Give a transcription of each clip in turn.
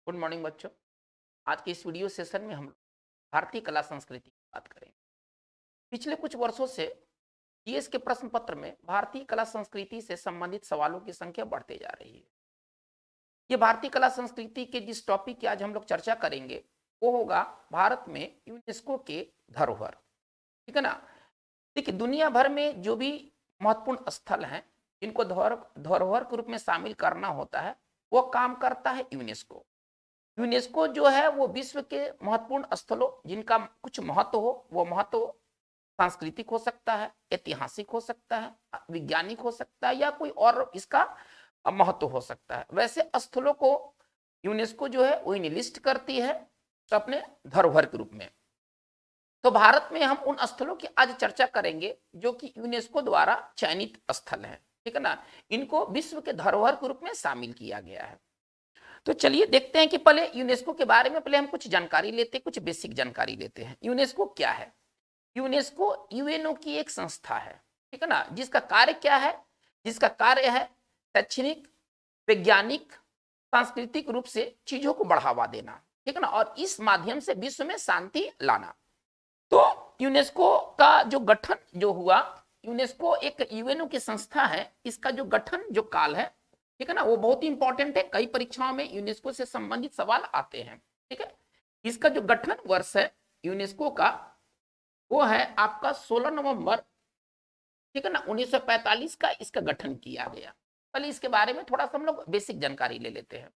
Good morning बच्चों। आज के इस वीडियो सेशन में हम भारतीय कला संस्कृति की बात करेंगे। पिछले कुछ वर्षों से जीएस के प्रश्न पत्र में भारतीय कला संस्कृति से संबंधित सवालों की संख्या बढ़ते जा रही है। ये भारतीय कला संस्कृति के जिस टॉपिक की आज हम लोग चर्चा करेंगे वो होगा भारत में यूनेस्को के धरोहर। ठीक है ना। देखिए, दुनिया भर में जो भी महत्वपूर्ण स्थल हैं इनको धरोहर के रूप में शामिल करना होता है, वो काम करता है यूनेस्को। यूनेस्को जो है वो विश्व के महत्वपूर्ण स्थलों जिनका कुछ महत्व हो, वो महत्व सांस्कृतिक हो सकता है, ऐतिहासिक हो सकता है, वैज्ञानिक हो सकता है या कोई और इसका महत्व हो सकता है। वैसे स्थलों को यूनेस्को जो है वो लिस्ट करती है तो अपने धरोहर के रूप में। तो भारत में हम उन स्थलों की आज चर्चा करेंगे जो कि यूनेस्को द्वारा चयनित स्थल हैं। ठीक है ना। इनको विश्व के धरोहर के रूप में शामिल किया गया है। तो चलिए देखते हैं कि पहले यूनेस्को के बारे में पहले हम कुछ जानकारी लेते हैं, कुछ बेसिक जानकारी लेते हैं। यूनेस्को क्या है? यूनेस्को यूएनओ की एक संस्था है। ठीक है ना। जिसका कार्य क्या है? जिसका कार्य है शैक्षणिक, वैज्ञानिक, सांस्कृतिक रूप से चीजों को बढ़ावा देना। ठीक है ना। और इस माध्यम से विश्व में शांति लाना। तो यूनेस्को का जो गठन जो हुआ, यूनेस्को एक यूएनओ की संस्था है। इसका जो गठन जो काल है, ठीक है ना, वो बहुत ही इंपॉर्टेंट है। कई परीक्षाओं में यूनेस्को से संबंधित सवाल आते हैं। ठीक है। इसका जो गठन वर्ष है यूनेस्को का, वो है आपका 16 नवंबर, ठीक है ना, 1945 का इसका गठन किया गया। पहले इसके बारे में थोड़ा सा हम लोग बेसिक जानकारी ले लेते हैं।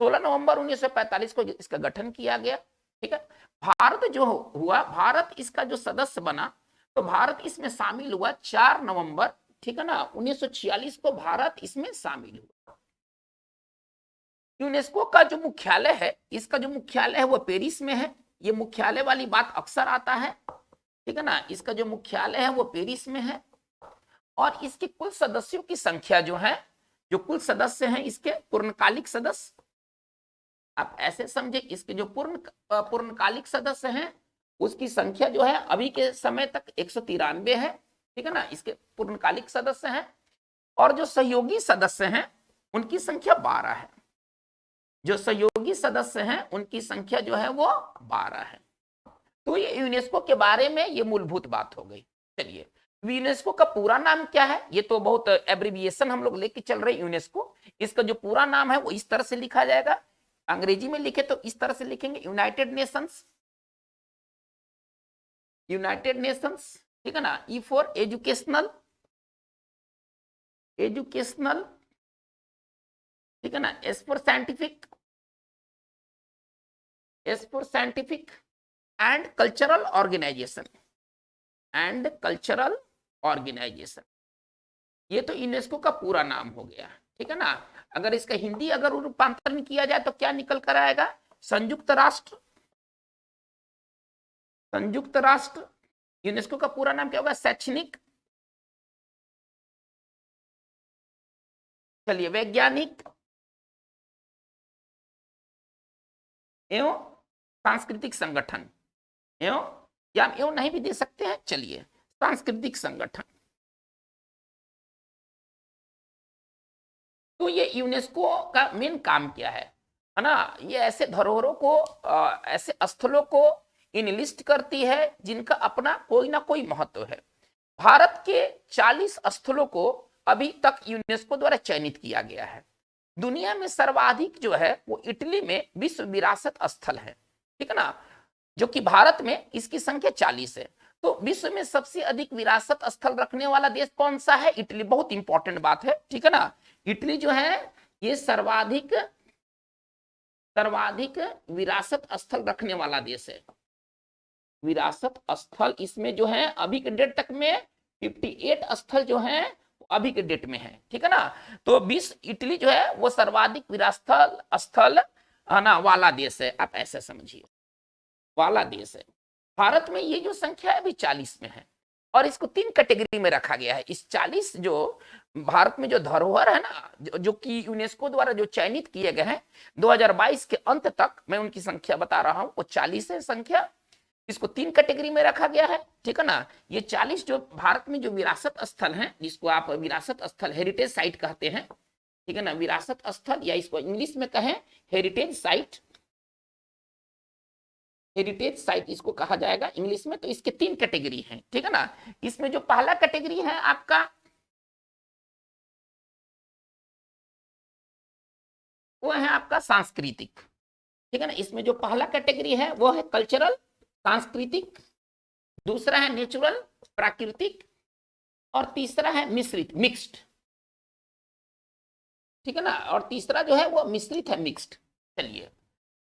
16 नवंबर 1945 को इसका गठन किया गया। ठीक है। भारत जो हुआ, भारत इसका जो सदस्य बना, तो भारत इसमें शामिल हुआ 4 नवंबर, ठीक है ना, 1946 को भारत इसमें शामिल हुआ। यूनेस्को का जो मुख्यालय है, इसका जो मुख्यालय है वो पेरिस में है। ये मुख्यालय वाली बात अक्सर आता है। ठीक है ना। इसका जो मुख्यालय है वो पेरिस में है। और इसके कुल सदस्यों की संख्या जो है, जो कुल सदस्य हैं इसके पूर्णकालिक सदस्य, आप ऐसे समझे, इसके जो पूर्णकालिक सदस्य हैं उसकी संख्या जो है अभी के समय तक 193 है। ठीक है ना। इसके पूर्णकालिक सदस्य हैं। और जो सहयोगी सदस्य हैं उनकी संख्या 12 है। जो सहयोगी सदस्य हैं उनकी संख्या जो है वो 12 है। तो ये यूनेस्को के बारे में ये मूलभूत बात हो गई। चलिए, यूनेस्को का पूरा नाम क्या है? ये तो बहुत एब्रिविएशन हम लोग लेके चल रहे हैं यूनेस्को। इसका जो पूरा नाम है वो इस तरह से लिखा जाएगा। अंग्रेजी में लिखे तो इस तरह से लिखेंगे, यूनाइटेड नेशंस। यूनाइटेड नेशंस, ठीक है ना। ई फॉर एजुकेशनल, एजुकेशनल, ठीक है ना। S for scientific, S for scientific and cultural organisation, and cultural organisation. ये तो यूनेस्को का पूरा नाम हो गया। ठीक है ना। अगर इसका हिंदी अगर रूपांतरण किया जाए तो क्या निकल कर आएगा? संयुक्त राष्ट्र, संयुक्त राष्ट्र। यूनेस्को का पूरा नाम क्या होगा? शैक्षणिक, चलिए, वैज्ञानिक एवं सांस्कृतिक संगठन, एवं, या एवं नहीं भी दे सकते हैं, चलिए, सांस्कृतिक संगठन। तो ये यूनेस्को का मेन काम क्या है ना? ये ऐसे धरोहरों को, ऐसे स्थलों को इनलिस्ट करती है जिनका अपना कोई ना कोई महत्व है। भारत के 40 स्थलों को अभी तक यूनेस्को द्वारा चयनित किया गया है। दुनिया में सर्वाधिक जो है वो इटली में विश्व विरासत स्थल है। ठीक है ना। जो कि भारत में इसकी संख्या 40 है। तो विश्व में सबसे अधिक विरासत स्थल रखने वाला देश कौन सा है? इटली। बहुत इंपॉर्टेंट बात है। ठीक है ना। इटली जो है ये सर्वाधिक सर्वाधिक विरासत स्थल रखने वाला देश है। विरासत स्थल इसमें जो है अभी के डेट तक में 58 स्थल जो है अभी के डेट में है। ठीक है ना। तो विश्व इटली जो है वो सर्वाधिक विरासत स्थल है ना वाला देश है। आप ऐसे समझिए, वाला देश है। भारत में ये जो संख्या है अभी 40 में है। और इसको 3 कैटेगरी में रखा गया है। इस 40 जो भारत में जो धरोहर है ना, जो कि यूनेस्को द्वारा जो चयनित किए गए हैं 2022 के अंत तक, मैं उनकी संख्या बता रहा हूं, वो 40 है संख्या। इसको 3 कैटेगरी में रखा गया है। ठीक है ना। ये 40 जो भारत में जो विरासत स्थल हैं, जिसको आप विरासत स्थल, हेरिटेज साइट कहते हैं, ठीक है ना, विरासत स्थल या इसको इंग्लिश में कहें हेरिटेज साइट, हेरिटेज साइट इसको कहा जाएगा इंग्लिश में। तो इसके 3 कैटेगरी हैं, ठीक है ना। इसमें जो पहला कैटेगरी है आपका वो है आपका सांस्कृतिक, ठीक है ना। इसमें जो पहला कैटेगरी है वो है कल्चरल सांस्कृतिक, दूसरा है नेचुरल प्राकृतिक, और तीसरा है मिश्रित मिक्स्ड, ठीक है ना। और तीसरा जो है वो मिश्रित है मिक्स्ड। चलिए,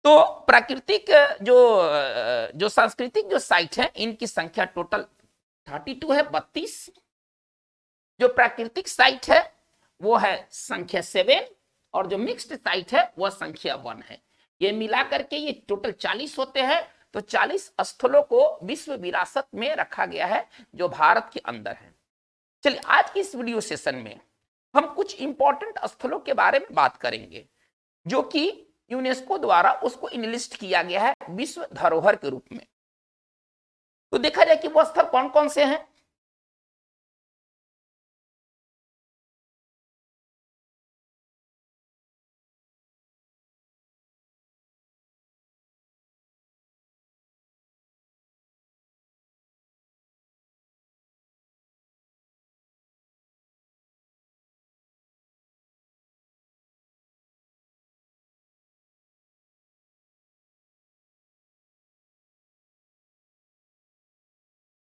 तो प्राकृतिक जो सांस्कृतिक जो साइट है इनकी संख्या टोटल 32 है, 32। जो प्राकृतिक साइट है वो है संख्या 7, और जो मिक्स्ड साइट है वह संख्या 1 है। ये मिला करके ये टोटल 40 होते हैं। तो 40 स्थलों को विश्व विरासत में रखा गया है जो भारत के अंदर है। चलिए, आज की इस वीडियो सेशन में हम कुछ इंपॉर्टेंट स्थलों के बारे में बात करेंगे जो कि यूनेस्को द्वारा उसको इनलिस्ट किया गया है विश्व धरोहर के रूप में। तो देखा जाए कि वो स्थल कौन कौन से हैं।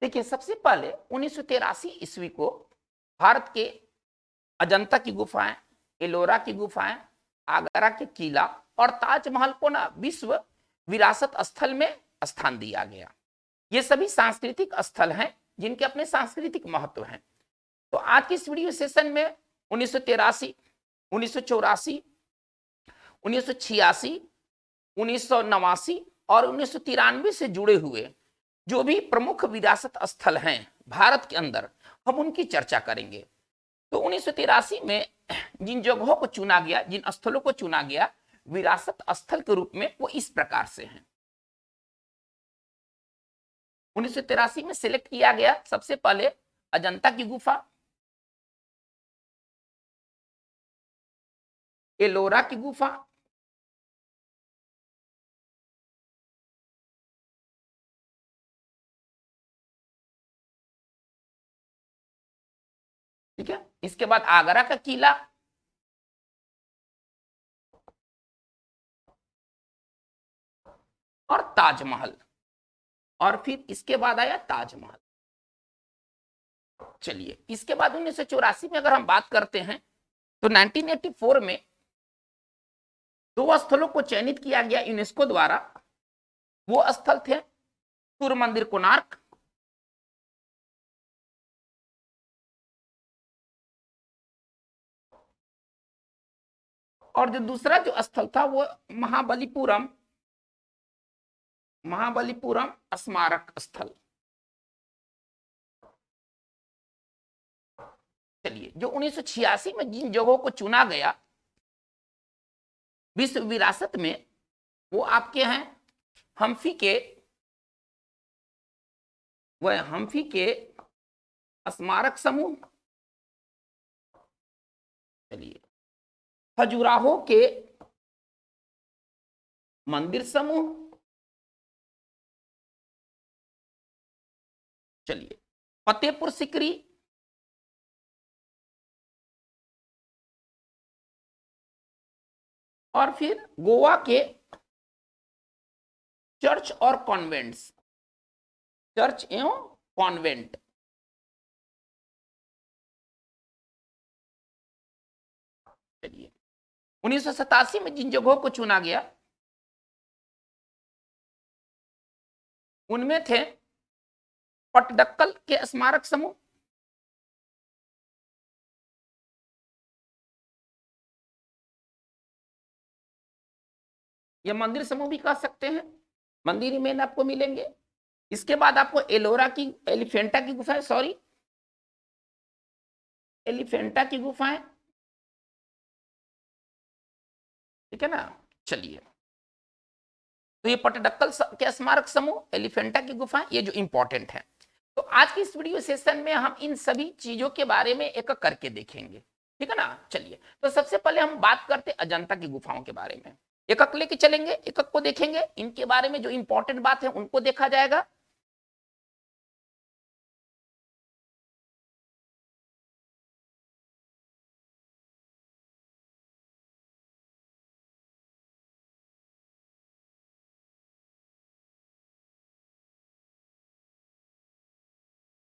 देखिए, सबसे पहले 1983 ईस्वी को भारत के अजंता की गुफाएं, एलोरा की गुफाएं, आगरा के किला और ताजमहल को ना विश्व विरासत स्थल में स्थान दिया गया। ये सभी सांस्कृतिक स्थल हैं जिनके अपने सांस्कृतिक महत्व हैं। तो आज की इस वीडियो सेशन में 1983, 1984, 1986, 1989 और 1993 से जुड़े हुए जो भी प्रमुख विरासत स्थल हैं भारत के अंदर, हम उनकी चर्चा करेंगे। तो 1983 में जिन जगहों को चुना गया, जिन स्थलों को चुना गया विरासत स्थल के रूप में, वो इस प्रकार से हैं। 1983 में सिलेक्ट किया गया सबसे पहले अजंता की गुफा, एलोरा की गुफा, ठीक है। इसके बाद आगरा का किला, और ताजमहल, और फिर इसके बाद आया ताजमहल। चलिए, इसके बाद 1984 में अगर हम बात करते हैं तो 1984 में 2 स्थलों को चयनित किया गया यूनेस्को द्वारा। वो स्थल थे सूर्य मंदिर कोणार्क, और जो दूसरा जो स्थल था वो महाबलीपुरम, महाबलीपुरम स्मारक स्थल। चलिए, जो 1986 में जिन जगहों को चुना गया विश्व विरासत में, वो आपके हैं हम्फी के, वह हम्फी के स्मारक समूह। चलिए, खजुराहो के मंदिर समूह। चलिए, फतेहपुर सिकरी, और फिर गोवा के चर्च और कॉन्वेंट्स, चर्च एवं कॉन्वेंट। चलिए, 1987 में जिन जगहों को चुना गया उनमें थे पटडक्कल के स्मारक समूह, या मंदिर समूह भी कह सकते हैं, मंदिर ही मेन आपको मिलेंगे। इसके बाद आपको एलोरा की, एलिफेंटा की गुफाएं, सॉरी एलिफेंटा की गुफाएं, ठीक है ना। चलिए, तो ये पटडक्कल के स्मारक समूह, एलिफेंटा की गुफाएं, ये जो इंपॉर्टेंट है। तो आज की इस वीडियो सेशन में हम इन सभी चीजों के बारे में एक करके देखेंगे। ठीक है ना। चलिए, तो सबसे पहले हम बात करते अजंता की गुफाओं के बारे में। एक एक लेके चलेंगे, एक एक को देखेंगे, इनके बारे में जो इंपॉर्टेंट बात है उनको देखा जाएगा।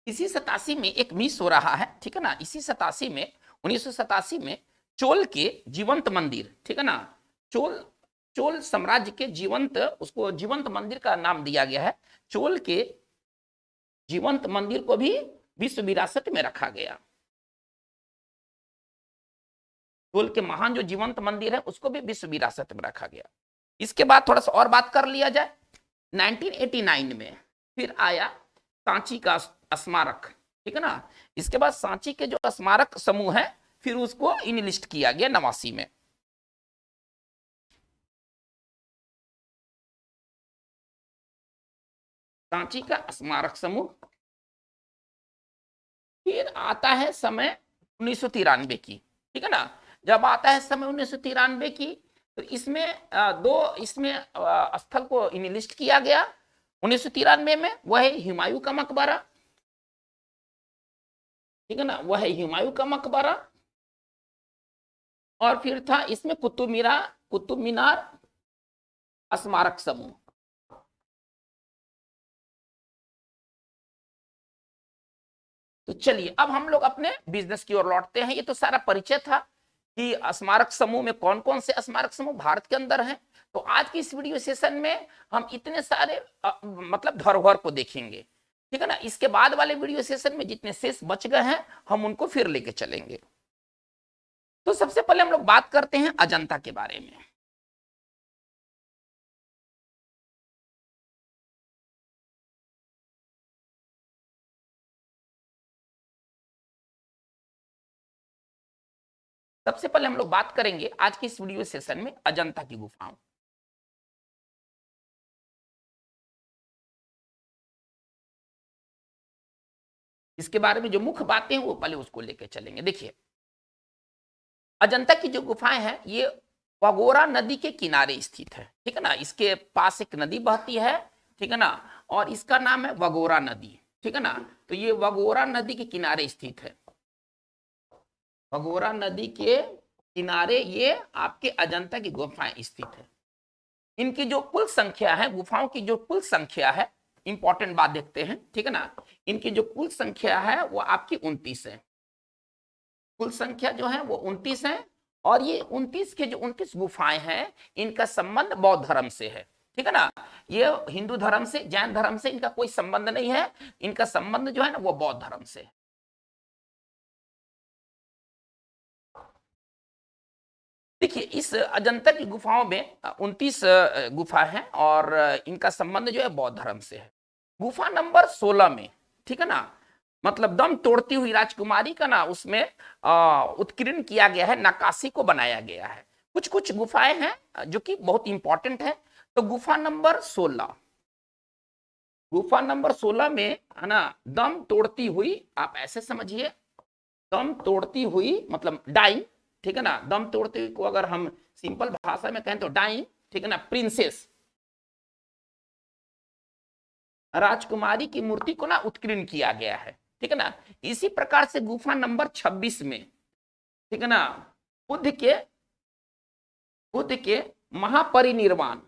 इसी 87 में एक मिस हो रहा है, ठीक है ना। इसी 87 में 1987 में चोल के जीवंत मंदिर, ठीक है ना, चोल चोल साम्राज्य के जीवंत, उसको जीवंत मंदिर का नाम दिया गया है। चोल के जीवंत मंदिर को भी विश्व विरासत में रखा गया। चोल के महान जो जीवंत मंदिर है उसको भी विश्व विरासत में रखा गया। इसके बाद थोड़ा सा और बात कर लिया जाए। 1989 में फिर आया सांची का स्मारक, ठीक है ना। इसके बाद सांची के जो स्मारक समूह है फिर उसको इनलिस्ट किया गया 89 में। सांची का स्मारक समूह। फिर आता है समय 1993 की, ठीक है ना। जब आता है समय 1993 की तो इसमें इसमें स्थल को इनलिस्ट किया गया 1993 में। वह है हुमायूं का मकबरा, ठीक है ना, वह है हुमायूं का मकबरा। और फिर था इसमें कुतुब मीनार स्मारक समूह। तो चलिए अब हम लोग अपने बिजनेस की ओर लौटते हैं। ये तो सारा परिचय था कि स्मारक समूह में कौन कौन से स्मारक समूह भारत के अंदर हैं। तो आज की इस वीडियो सेशन में हम इतने सारे मतलब धरोहर को देखेंगे, ठीक है ना। इसके बाद वाले वीडियो सेशन में जितने शेष बच गए हैं हम उनको फिर लेके चलेंगे। तो सबसे पहले हम लोग बात करते हैं अजंता के बारे में। सबसे पहले हम लोग बात करेंगे आज की इस वीडियो सेशन में अजंता की गुफाओं। इसके बारे में जो मुख्य बातें हैं वो पहले उसको लेके चलेंगे। देखिए, अजंता की जो गुफाएं हैं ये वगोरा नदी के किनारे स्थित है, ठीक है ना। इसके पास एक नदी बहती है, ठीक है ना, और इसका नाम है वगोरा नदी, ठीक है ना। तो ये वगोरा नदी के किनारे स्थित है। वगोरा नदी के किनारे ये आपके अजंता की गुफाएं स्थित है। इनकी जो कुल संख्या है, गुफाओं की जो कुल संख्या है, इंपॉर्टेंट बात देखते हैं, ठीक है ना। इनकी जो कुल संख्या है वो आपकी 29 है। कुल संख्या जो है वो 29 है। और ये 29 के जो 29 गुफाएं हैं इनका संबंध बौद्ध धर्म से है, ठीक है ना। ये हिंदू धर्म से, जैन धर्म से इनका कोई संबंध नहीं है। इनका संबंध जो है ना वो बौद्ध धर्म से है। देखिए, इस अजंता की गुफाओं में 29 गुफा है और इनका संबंध जो है बौद्ध धर्म से है। गुफा नंबर 16 में, ठीक है ना, मतलब दम तोड़ती हुई राजकुमारी का ना उसमें उत्कीर्ण किया गया है, नक्काशी को बनाया गया है। कुछ कुछ गुफाएं हैं जो कि बहुत इंपॉर्टेंट है। तो गुफा नंबर 16, गुफा नंबर 16 में है ना, दम तोड़ती हुई, आप ऐसे समझिए, दम तोड़ती हुई मतलब डाइंग, ठीक है ना। दम तोड़ती हुई को अगर हम सिंपल भाषा में कहें तो डाइंग, ठीक है ना, प्रिंसेस राजकुमारी की मूर्ति को ना उत्कीर्ण किया गया है, ठीक है ना। इसी प्रकार से गुफा नंबर 26 में, ठीक है ना, बुद्ध के बुद्ध के महापरिनिर्वाण,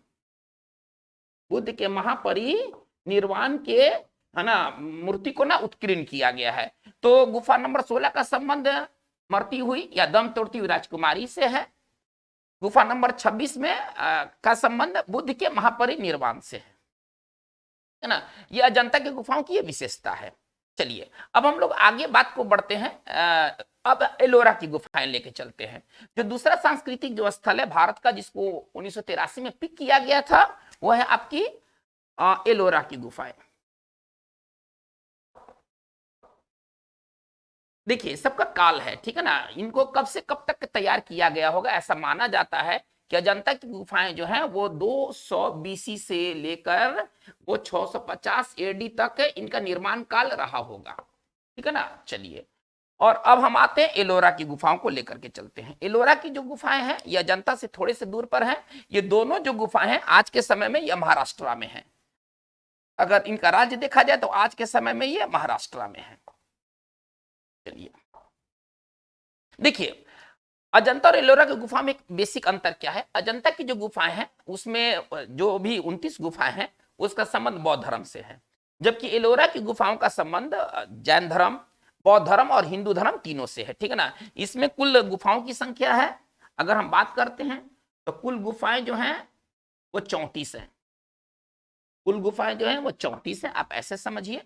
बुद्ध के महापरिनिर्वाण के है ना मूर्ति को ना उत्कीर्ण किया गया है। तो गुफा नंबर 16 का संबंध मरती हुई या दम तोड़ती हुई राजकुमारी से है। गुफा नंबर 26 में का संबंध बुद्ध के महापरिनिर्वाण से है ना। ये अजंता की गुफाओं की ये विशेषता है। चलिए अब हम लोग आगे बात को बढ़ते हैं। अब एलोरा की गुफाएं लेके चलते हैं। जो दूसरा सांस्कृतिक जो स्थल है भारत का जिसको 1983 में पिक किया गया था वो है आपकी एलोरा की गुफाएं। देखिए सबका काल है, ठीक है ना। इनको कब से कब तक तैयार किया गया होगा ऐसा माना जाता है कि अजंता की गुफाएं जो है वो 200 बीसी से लेकर वो 650 एडी तक इनका निर्माण काल रहा होगा, ठीक है ना। चलिए और अब हम आते हैं एलोरा की गुफाओं को लेकर के चलते हैं। एलोरा की जो गुफाएं हैं ये अजंता से थोड़े से दूर पर हैं। ये दोनों जो गुफाएं हैं आज के समय में ये महाराष्ट्र में है। अगर इनका राज्य देखा जाए तो आज के समय में ये महाराष्ट्र में है। चलिए देखिए, अजंता और एलोरा की गुफा में एक बेसिक अंतर क्या है। अजंता की जो गुफाएं हैं उसमें जो भी 29 गुफाएं हैं उसका संबंध बौद्ध धर्म से है, जबकि एलोरा की गुफाओं का संबंध जैन धर्म, बौद्ध धर्म और हिंदू धर्म तीनों से है, ठीक है ना। इसमें कुल गुफाओं की संख्या है, अगर हम बात करते हैं तो कुल गुफाएं जो हैं वो 34 है। कुल गुफाएं जो हैं वो 34 है, आप ऐसे समझिए।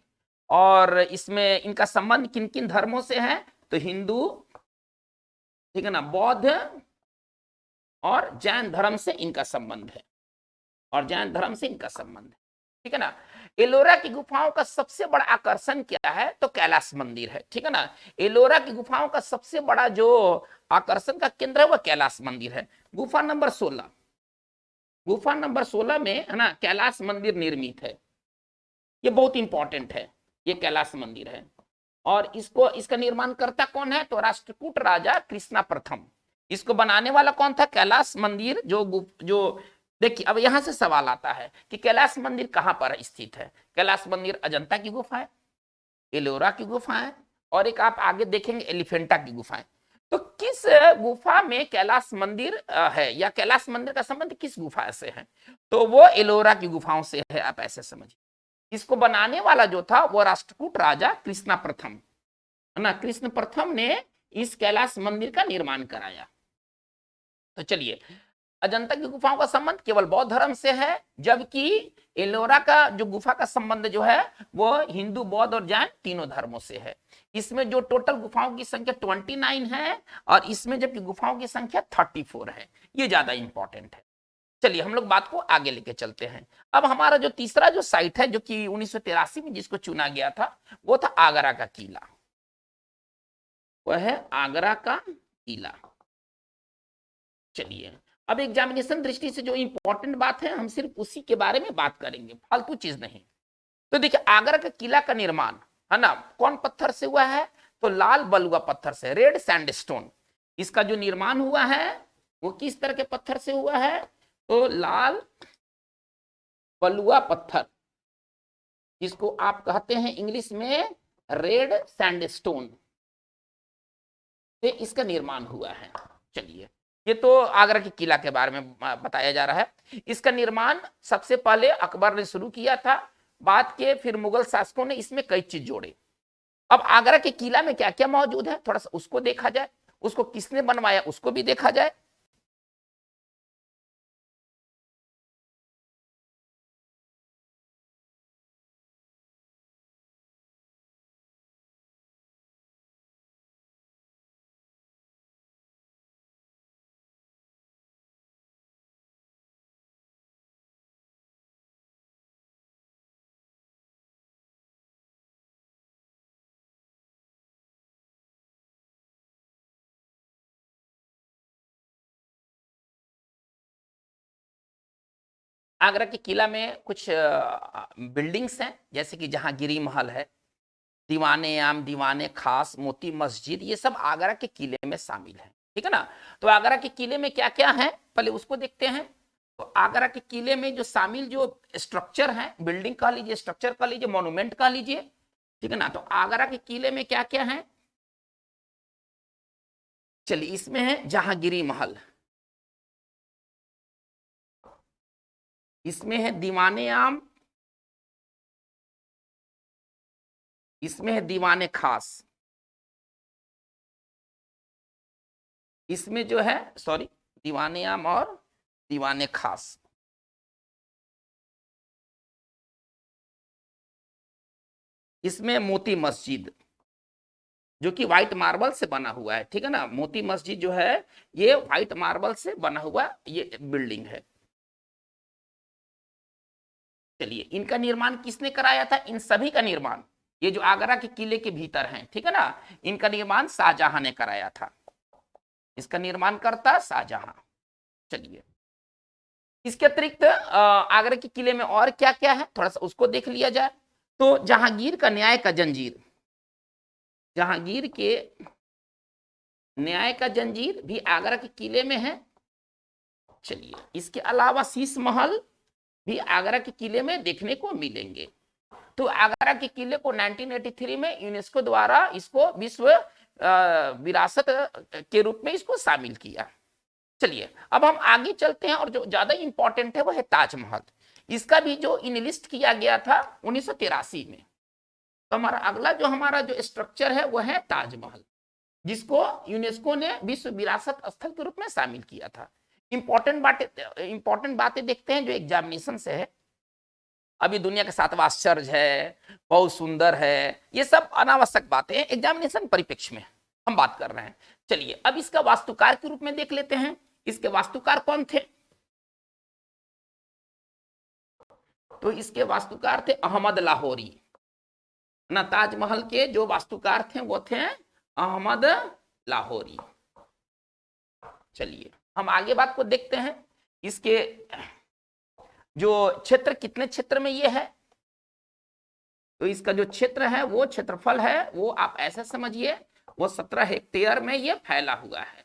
और इसमें इनका संबंध किन किन धर्मों से है, तो हिंदू, ठीक है ना, बौद्ध और जैन धर्म से इनका संबंध है, और जैन धर्म से इनका संबंध है, ठीक है ना। एलोरा की गुफाओं का सबसे बड़ा आकर्षण क्या है, तो कैलाश मंदिर है, ठीक है ना। एलोरा की गुफाओं का सबसे बड़ा जो आकर्षण का केंद्र है वह कैलाश मंदिर है। गुफा नंबर 16, गुफा नंबर 16 में है ना कैलाश मंदिर निर्मित है। ये बहुत इंपॉर्टेंट है, ये कैलाश मंदिर है। और इसको, इसका निर्माण करता कौन है, तो राष्ट्रकूट राजा कृष्णा प्रथम। इसको बनाने वाला कौन था, कैलाश मंदिर जो देखिए अब यहां से सवाल आता है कि कैलाश मंदिर कहां पर स्थित है। कैलाश मंदिर अजंता की गुफा है, एलोरा की गुफा है, और एक आप आगे देखेंगे एलिफेंटा की गुफा है। तो किस गुफा में कैलाश मंदिर है, या कैलाश मंदिर का संबंध किस गुफा से है, तो वो एलोरा की गुफाओं से है, आप ऐसे समझिए। इसको बनाने वाला जो था वो राष्ट्रकूट राजा कृष्णा प्रथम, है ना। कृष्ण प्रथम ने इस कैलाश मंदिर का निर्माण कराया। तो चलिए, अजंता की गुफाओं का संबंध केवल बौद्ध धर्म से है, जबकि एलोरा का जो गुफा का संबंध जो है वो हिंदू, बौद्ध और जैन तीनों धर्मों से है। इसमें जो टोटल गुफाओं की संख्या 29 है, और इसमें जबकि गुफाओं की संख्या 34 है। ये ज्यादा इंपॉर्टेंट है। चलिए हम लोग बात को आगे लेके चलते हैं। अब हमारा जो तीसरा जो साइट है, जो कि 1983 में जिसको चुना गया था, वो था आगरा का किला। वह है आगरा का किला। चलिए, अब एग्जामिनेशन दृष्टि से जो इंपॉर्टेंट बात है हम सिर्फ उसी के बारे में बात करेंगे, फालतू चीज नहीं। तो देखिए, आगरा का किला का निर्माण है ना कौन पत्थर से हुआ है, तो लाल बलुआ पत्थर से, रेड सैंडस्टोन। इसका जो निर्माण हुआ है वो किस तरह के पत्थर से हुआ है, तो लाल बलुआ पत्थर, जिसको आप कहते हैं इंग्लिश में रेड सैंडस्टोन, से इसका निर्माण हुआ है। चलिए, ये तो आगरा के किला के बारे में बताया जा रहा है। इसका निर्माण सबसे पहले अकबर ने शुरू किया था, बाद के फिर मुगल शासकों ने इसमें कई चीज जोड़े। अब आगरा के किला में क्या क्या मौजूद है, थोड़ा सा उसको देखा जाए, उसको किसने बनवाया उसको भी देखा जाए। आगरा के किला में कुछ बिल्डिंग्स हैं, जैसे कि जहांगीरी महल है, दीवाने आम, दीवाने खास, मोती मस्जिद, ये सब आगरा के किले में शामिल है, ठीक है ना। तो आगरा के किले में क्या क्या है पहले उसको देखते हैं। तो आगरा के किले में जो शामिल जो स्ट्रक्चर है, बिल्डिंग कह लीजिए, स्ट्रक्चर कह लीजिए, मॉन्यूमेंट कह लीजिए, ठीक है ना। तो आगरा के किले में क्या क्या है, चलिए इसमें है जहांगीरी महल, इसमें है दीवाने आम, इसमें है दीवाने खास, इसमें जो है सॉरी दीवाने आम और दीवाने खास, इसमें मोती मस्जिद जो कि व्हाइट मार्बल से बना हुआ है, ठीक है ना। मोती मस्जिद जो है ये व्हाइट मार्बल से बना हुआ ये बिल्डिंग है। चलिए, इनका निर्माण किसने कराया था, इन सभी का निर्माण, ये जो आगरा के किले के भीतर हैं, ठीक है ना, इनका निर्माण शाहजहां ने कराया था। इसका निर्माण करता शाहजहां। चलिए, इसके अतिरिक्त आगरा के किले में और क्या क्या है थोड़ा सा उसको देख लिया जाए। तो जहांगीर का न्याय का जंजीर, जहांगीर के न्याय का जंजीर भी आगरा के किले में है। चलिए, इसके अलावा शीश महल भी आगरा के किले में देखने को मिलेंगे। तो आगरा के किले को 1983 में यूनेस्को द्वारा इसको विश्व विरासत के रूप में इसको शामिल किया। चलिए, अब हम आगे चलते हैं और जो ज्यादा इंपॉर्टेंट है वो है ताजमहल। इसका भी जो इनलिस्ट किया गया था 1983 में। तो हमारा अगला जो स्ट्रक्चर है वो है ताजमहल, जिसको यूनेस्को ने विश्व विरासत स्थल के रूप में शामिल किया था। इंपॉर्टेंट बातें देखते हैं जो एग्जामिनेशन से है। अभी दुनिया का 7वां आश्चर्य है, बहुत सुंदर है, ये सब अनावश्यक बातें हैं, एग्जामिनेशन परिप्रेक्ष्य में हम बात कर रहे हैं। चलिए, अब इसका वास्तुकार के रूप में देख लेते हैं। इसके वास्तुकार कौन थे? तो इसके वास्तुकार थे अहमद लाहौरी ना। ताजमहल के जो वास्तुकार थे वो थे अहमद लाहौरी। चलिए, हम आगे बात को देखते हैं। इसके जो क्षेत्र, कितने क्षेत्र में ये है? तो इसका जो क्षेत्र है वो क्षेत्रफल है वो आप ऐसे समझिए, वो 17 हेक्टेयर में ये फैला हुआ है।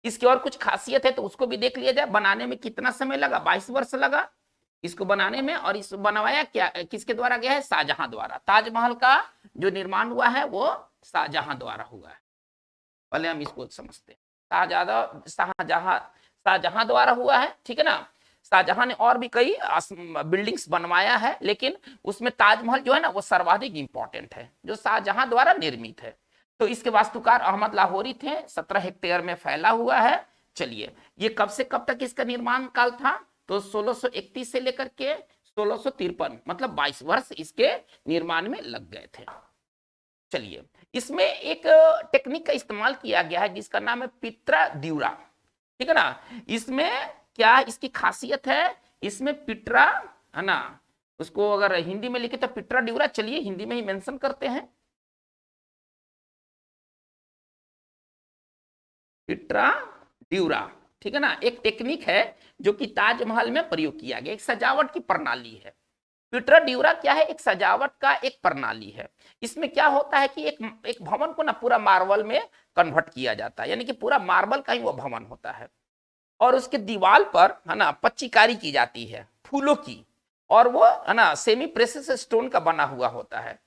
इसकी और कुछ खासियत है तो उसको भी देख लिया जाए। बनाने में कितना समय लगा? 22 वर्ष लगा इसको बनाने में। और इस बनवाया क्या किसके द्वारा गया है? शाहजहां द्वारा। ताजमहल का जो निर्माण हुआ है वो शाहजहां द्वारा हुआ है। पहले हम इसको समझते हैं। शाहजहां द्वारा हुआ है, ठीक है ना। शाहजहां ने और भी कई बिल्डिंग्स बनवाया है, लेकिन उसमें ताजमहल जो है ना वो सर्वाधिक इंपॉर्टेंट है, जो शाहजहां द्वारा निर्मित है। तो इसके वास्तुकार अहमद लाहौरी थे। 17 हेक्टेयर में फैला हुआ है। चलिए, ये कब से कब तक इसका निर्माण काल था? तो 1631 से लेकर के 1653, मतलब 22 वर्ष इसके निर्माण में लग गए थे। चलिए, इसमें एक टेक्निक का इस्तेमाल किया गया है जिसका नाम है पिट्रा ड्यूरा, ठीक है ना। इसमें क्या इसकी खासियत है? इसमें पिट्रा है ना, उसको अगर हिंदी में लिखे तो पिट्रा ड्यूरा। चलिए, हिंदी में ही मेंशन करते हैं, पिट्रा ड्यूरा, ठीक है ना। एक टेक्निक है जो कि ताजमहल में प्रयोग किया गया, एक सजावट की प्रणाली है। पिट्रा ड्यूरा क्या है? एक सजावट का एक प्रणाली है। इसमें क्या होता है कि एक भवन को ना पूरा मार्बल में कन्वर्ट किया जाता है, यानी कि पूरा मार्बल का ही वो भवन होता है। और उसके दीवार पर है ना पच्चीकारी की जाती है फूलों की, और वो है ना सेमी प्रेसियस स्टोन का बना हुआ होता है।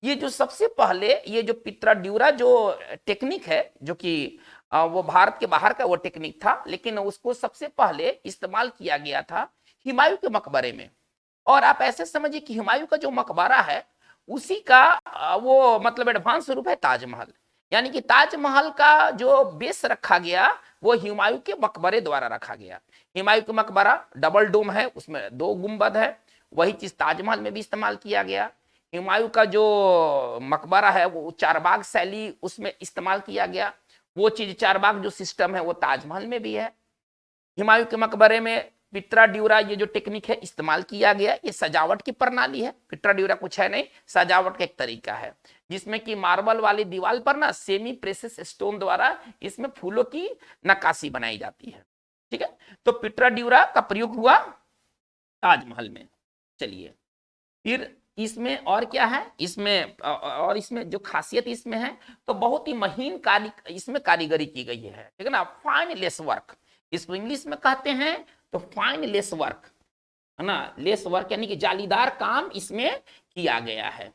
ये जो सबसे पहले ये जो पिट्रा ड्यूरा जो टेक्निक है, जो कि वो भारत के बाहर का वो टेक्निक था, लेकिन उसको सबसे पहले इस्तेमाल किया गया था हुमायूं के मकबरे में। और आप ऐसे समझिए कि हुमायूं का जो मकबरा है उसी का वो मतलब एडवांस रूप है ताजमहल। यानी कि ताजमहल का जो बेस रखा गया वो हुमायूं के मकबरे द्वारा रखा गया। हुमायूं का मकबरा डबल डोम है, उसमें 2 गुंबद है। वही चीज ताजमहल में भी इस्तेमाल किया गया। हुमायूं का जो मकबरा है वो चारबाग शैली उसमें इस्तेमाल किया गया। वो चीज चारबाग जो सिस्टम है वो ताजमहल में भी है। हुमायूं के मकबरे में पिट्रा ड्यूरा ये जो टेक्निक है इस्तेमाल किया गया। ये सजावट की प्रणाली है। पिट्रा ड्यूरा कुछ है नहीं, सजावट का एक तरीका है, जिसमें कि मार्बल वाली दीवार पर ना सेमी प्रेसियस स्टोन द्वारा इसमें फूलों की नक्काशी बनाई जाती है, ठीक है। तो पिट्रा ड्यूरा का प्रयोग हुआ ताजमहल में। चलिए, फिर इसमें और क्या है? इसमें और इसमें जो खासियत इसमें है तो बहुत ही महीन इसमें कारीगरी की गई है, ठीक है ना। फाइन लेस वर्क, इसको इंग्लिश में कहते हैं तो फाइन लेस वर्क, है ना। लेस वर्क यानी कि जालीदार काम इसमें किया गया है,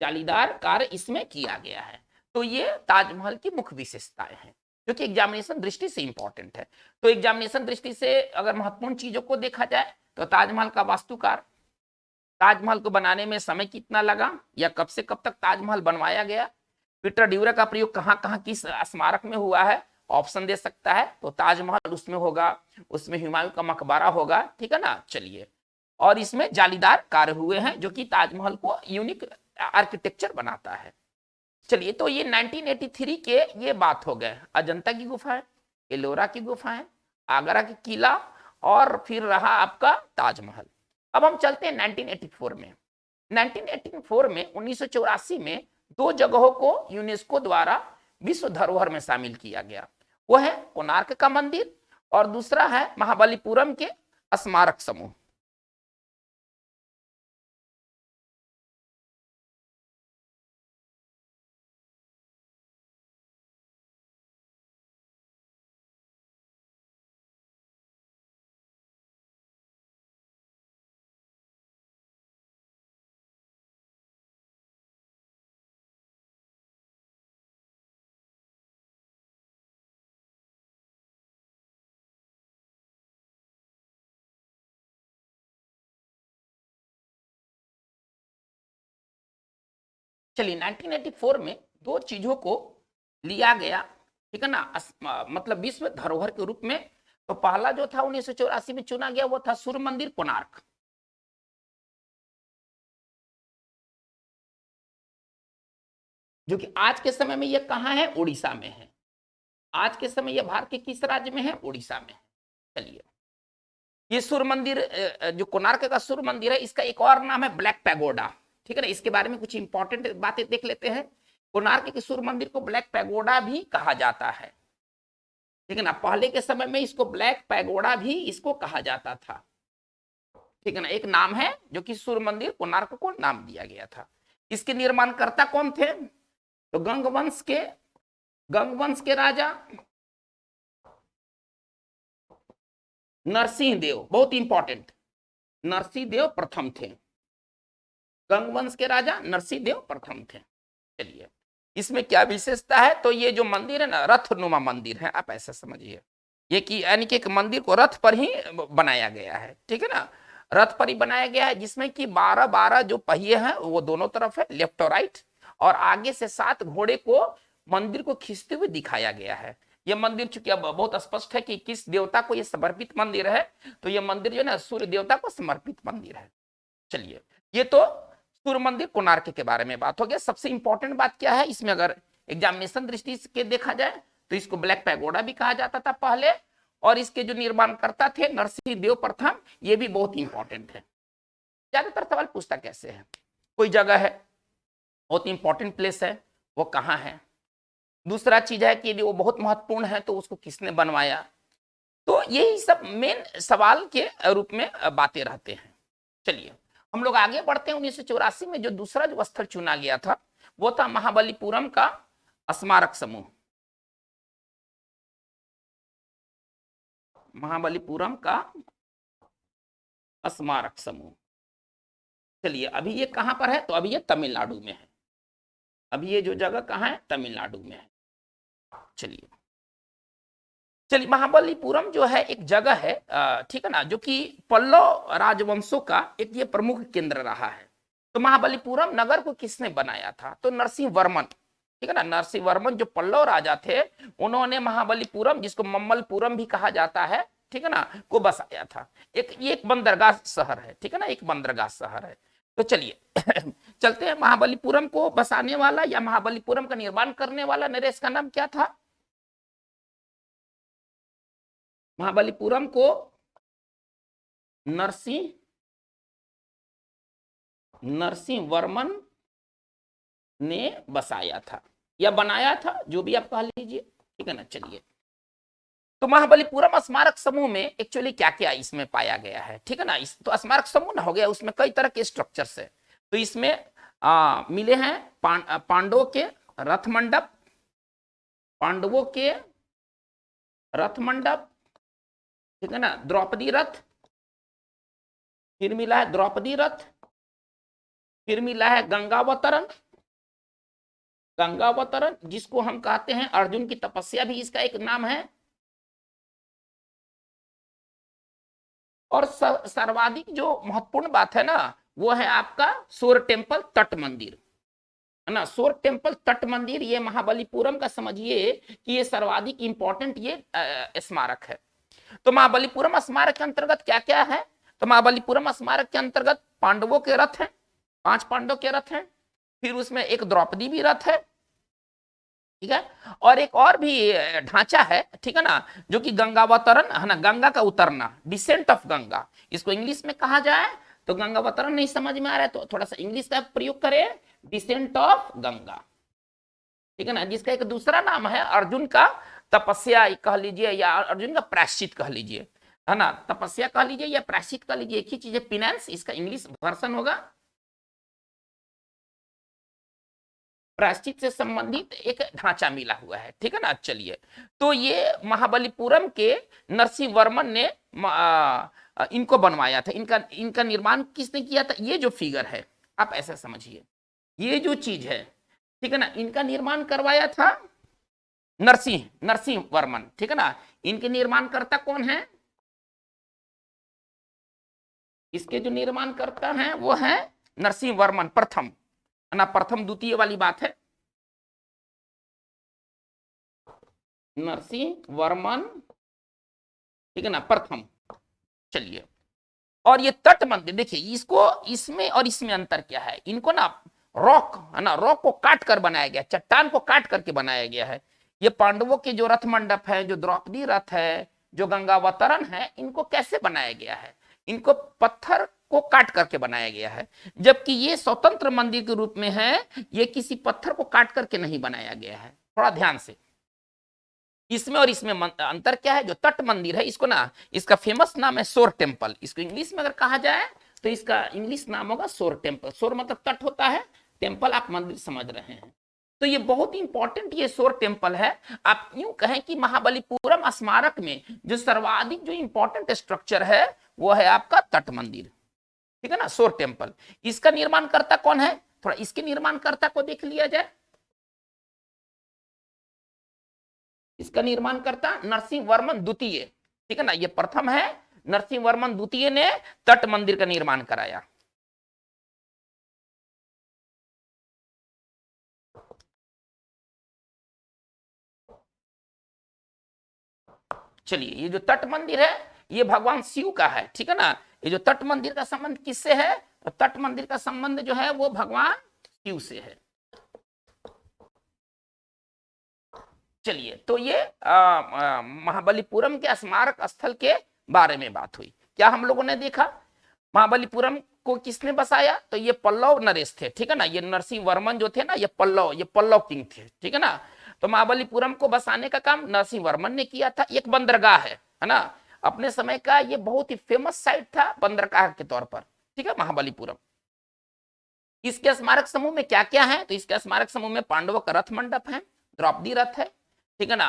जालीदार कार्य इसमें किया गया है। तो ये ताजमहल की मुख्य विशेषताएं हैं जो कि एग्जामिनेशन दृष्टि से इंपॉर्टेंट है। तो एग्जामिनेशन दृष्टि से अगर महत्वपूर्ण चीजों को देखा जाए तो ताजमहल का वास्तुकार, ताजमहल को बनाने में समय कितना लगा या कब से कब तक ताजमहल बनवाया गया, पिट्रा ड्यूरा का प्रयोग कहाँ कहाँ किस स्मारक में हुआ है, ऑप्शन दे सकता है। तो ताजमहल उसमें होगा, उसमें हुमायूं का मकबरा होगा, ठीक है ना। चलिए, और इसमें जालीदार कार्य हुए हैं जो कि ताजमहल को यूनिक आर्किटेक्चर बनाता है। चलिए, तो ये 1983 के ये बात हो गए। अजंता की गुफाएं, एलोरा की गुफाएं, आगरा की किला, और फिर रहा आपका ताजमहल। अब हम चलते हैं 1984 में। 1984 में 1984 में 2 जगहों को यूनेस्को द्वारा विश्व धरोहर में शामिल किया गया। वो है कोणार्क का मंदिर और दूसरा है महाबलीपुरम के स्मारक समूह। चलिए 1984 में दो चीजों को लिया गया, ठीक है ना, मतलब विश्व धरोहर के रूप में। तो पहला जो था 1984 में चुना गया वो था सूर्य मंदिर कोणार्क, जो कि आज के समय में ये कहाँ है, उड़ीसा में है। आज के समय ये भारत के किस राज्य में है, उड़ीसा में है। चलिए ये सूर्य मंदिर, जो कोणार्क का सूर्य मंदिर है, इसका एक और नाम है ब्लैक पैगोडा, ठीक है ना। इसके बारे में कुछ इंपॉर्टेंट बातें देख लेते हैं। कोणार्क के सूर्य मंदिर को ब्लैक पैगोडा भी कहा जाता है, ठीक है ना। पहले के समय में इसको ब्लैक पैगोडा भी इसको कहा जाता था, ठीक है ना। एक नाम है जो कि सूर्य मंदिर कोणार्क को नाम दिया गया था। इसके निर्माणकर्ता कौन थे, तो गंगवंश के राजा नरसिंह देव, बहुत इंपॉर्टेंट, नरसिंह देव प्रथम थे। गंगवंश के राजा नरसिंह देव प्रथम थे। चलिए इसमें क्या विशेषता है, तो ये जो मंदिर है ना, रथनुमा मंदिर है, आप ऐसा समझिए, ये कि यानी कि एक मंदिर को रथ पर ही बनाया गया है, ठीक है ना। रथ पर ही बनाया गया है, जिसमें कि 12 जो पहिए हैं वो दोनों तरफ है, लेफ्ट और राइट, और आगे से 7 घोड़े को मंदिर को खींचते हुए दिखाया गया है। यह मंदिर चूंकि अब बहुत स्पष्ट है कि किस देवता को यह समर्पित मंदिर है, तो यह मंदिर जो है ना सूर्य देवता को समर्पित मंदिर है। चलिए ये तो सूर्य मंदिर कोणार्क के बारे में बात हो गया। सबसे इंपॉर्टेंट बात क्या है इसमें, अगर एग्जामिनेशन दृष्टि से देखा जाए तो इसको ब्लैक पैगोडा भी कहा जाता था पहले, और इसके जो निर्माणकर्ता थे नरसिंह देव प्रथम, ये भी बहुत इंपॉर्टेंट है। ज्यादातर सवाल पूछता कैसे है, कोई जगह है, बहुत इंपॉर्टेंट प्लेस है, वो कहाँ है। दूसरा चीज है कि वो बहुत महत्वपूर्ण है तो उसको किसने बनवाया। तो यही सब मेन सवाल के रूप में बातें रहते हैं। चलिए हम लोग आगे बढ़ते हैं। 1984 में जो दूसरा जो स्थल चुना गया था वो था महाबलीपुरम का स्मारक समूह। महाबलीपुरम का स्मारक समूह, चलिए अभी ये कहां पर है, तो अभी ये तमिलनाडु में है। अभी ये जो जगह कहां है, तमिलनाडु में है। चलिए महाबलीपुरम जो है एक जगह है, ठीक है ना, जो कि पल्लव राजवंशों का एक ये प्रमुख केंद्र रहा है। तो महाबलीपुरम नगर को किसने बनाया था, तो नरसिंह वर्मन, ठीक है ना। नरसिंह वर्मन जो पल्लव राजा थे, उन्होंने महाबलीपुरम, जिसको मम्मलपुरम भी कहा जाता है, ठीक है ना, को बसाया था। ये एक बंदरगाह शहर है, ठीक है ना, एक बंदरगाह शहर है। तो चलिए चलते हैं। महाबलीपुरम को बसाने वाला या महाबलीपुरम का निर्माण करने वाला नरेश का नाम क्या था। महाबलीपुरम को नरसिंह वर्मन ने बसाया था या बनाया था, जो भी आप कह लीजिए, ठीक है ना। चलिए तो महाबलीपुरम स्मारक समूह में एक्चुअली क्या क्या इसमें पाया गया है, ठीक है ना। इस तो स्मारक समूह ना हो गया, उसमें कई तरह के स्ट्रक्चर्स है। तो इसमें मिले हैं पांडवों के रथ मंडप, पांडवों के रथ मंडप, ठीक है ना, द्रौपदी रथ, फिर मिला है द्रौपदी रथ, फिर मिला है गंगावतरण, गंगावतरण जिसको हम कहते हैं अर्जुन की तपस्या भी इसका एक नाम है। और सर्वाधिक जो महत्वपूर्ण बात है ना, वो है आपका सोर टेम्पल तट मंदिर, है ना। सोर टेम्पल तट मंदिर ये महाबलीपुरम का समझिए कि ये सर्वाधिक इंपॉर्टेंट ये स्मारक है। तो महाबलीपुरम स्मारक के अंतर्गत क्या क्या है, तो महाबलीपुरम स्मारक के अंतर्गत पांडवों के रथ हैं, 5 पांडव के रथ हैं, फिर उसमें एक द्रौपदी भी रथ है, ठीक है, और एक और भी ढांचा है, ठीक है ना, जो कि गंगावतरण है ना, गंगा का उतरना, डिसेंट ऑफ गंगा, इसको इंग्लिश में कहा जाए तो गंगावतरण नहीं समझ में आ रहा है तो थोड़ा सा इंग्लिश का प्रयोग करें, डिसेंट ऑफ गंगा, ठीक है ना, जिसका एक दूसरा नाम है अर्जुन का तपस्या कह लीजिए या अर्जुन का प्रायश्चित कह लीजिए, है ना। तपस्या कह लीजिए या प्रायश्चित कह लीजिए, एक ही चीज है, पिनेंस इसका इंग्लिश वर्जन होगा। प्रायश्चित से संबंधित एक ढांचा मिला हुआ है, ठीक है ना। चलिए तो ये महाबलीपुरम के नरसिंह वर्मन ने इनको बनवाया था। इनका निर्माण किसने किया था, ये जो फिगर है आप ऐसा समझिए, ये जो चीज है, ठीक है ना, इनका निर्माण करवाया था नरसिंह वर्मन, ठीक है ना। इनके निर्माणकर्ता कौन है, इसके जो निर्माणकर्ता हैं वो है नरसिंह वर्मन प्रथम, है ना, प्रथम द्वितीय वाली बात है। नरसिंह वर्मन, ठीक है ना, प्रथम। चलिए, और ये तट मंदिर देखिए, इसको इसमें और इसमें अंतर क्या है, इनको ना रॉक, है ना, रॉक को काट कर बनाया गया, चट्टान को काट करके बनाया गया है। ये पांडवों के जो रथ मंडप है, जो द्रौपदी रथ है, जो गंगावतरण है, इनको कैसे बनाया गया है, इनको पत्थर को काट करके बनाया गया है। जबकि ये स्वतंत्र मंदिर के रूप में है, ये किसी पत्थर को काट करके नहीं बनाया गया है। थोड़ा ध्यान से, इसमें और इसमें अंतर क्या है। जो तट मंदिर है, इसको ना, इसका फेमस नाम है शोर टेम्पल। इसको इंग्लिश में अगर कहा जाए तो इसका इंग्लिश नाम होगा शोर टेम्पल। शोर मतलब तट होता है, टेम्पल आप मंदिर समझ रहे हैं। तो ये बहुत इंपॉर्टेंट ये शोर टेम्पल है। आप यूं कहें कि महाबलीपुरम स्मारक में जो सर्वाधिक जो इंपॉर्टेंट स्ट्रक्चर है वो है आपका तट मंदिर, ठीक है ना, शोर टेम्पल। इसका निर्माणकर्ता कौन है, थोड़ा इसके निर्माणकर्ता को देख लिया जाए। इसका निर्माणकर्ता नरसिंह वर्मन द्वितीय, ठीक है ना, ये प्रथम है। नरसिंह वर्मन द्वितीय ने तट मंदिर का निर्माण कराया। चलिए, ये जो तट मंदिर है ये भगवान शिव का है, ठीक है ना। ये जो तट मंदिर का संबंध किससे है, तो तट मंदिर का संबंध जो है वो भगवान शिव से है। चलिए, तो ये महाबलीपुरम के स्मारक स्थल के बारे में बात हुई। क्या हम लोगों ने देखा, महाबलीपुरम को किसने बसाया, तो ये पल्लव नरेश थे, ठीक है ना। ये नरसिंह वर्मन जो थे ना, ये पल्लव किंग थे, ठीक है ना। तो महाबलीपुरम को बसाने का काम नरसिंह वर्मन ने किया था। एक बंदरगाह है ना, अपने समय का ये बहुत ही फेमस साइट था बंदरगाह के तौर पर, ठीक है, महाबलीपुरम। इसके स्मारक समूह में क्या क्या है, तो इसके स्मारक समूह में पांडवों का रथ मंडप है, द्रौपदी रथ है, ठीक है ना।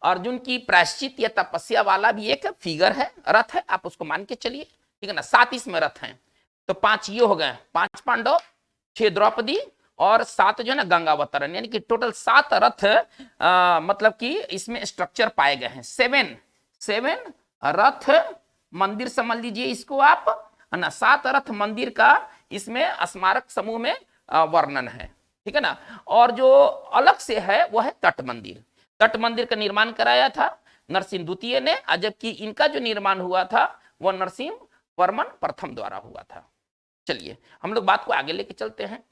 अर्जुन की प्रायश्चित या तपस्या वाला भी एक फिगर है, रथ है, आप उसको मान के चलिए, ठीक है ना। 7 इसमें रथ हैं, तो 5 ये हो गए, 5 पांडव, 6 द्रौपदी और 7 जो है ना गंगावतरण, यानी कि टोटल 7 रथ मतलब कि इसमें स्ट्रक्चर पाए गए हैं। 7 रथ मंदिर समझ लीजिए इसको आप, है ना। 7 रथ मंदिर का इसमें स्मारक समूह में वर्णन है, ठीक है ना। और जो अलग से है वो है तट मंदिर। तट मंदिर का निर्माण कराया था नरसिंह द्वितीय ने, जबकि इनका जो निर्माण हुआ था वह नरसिंह वर्मन प्रथम द्वारा हुआ था। चलिए, हम लोग बात को आगे लेके चलते हैं।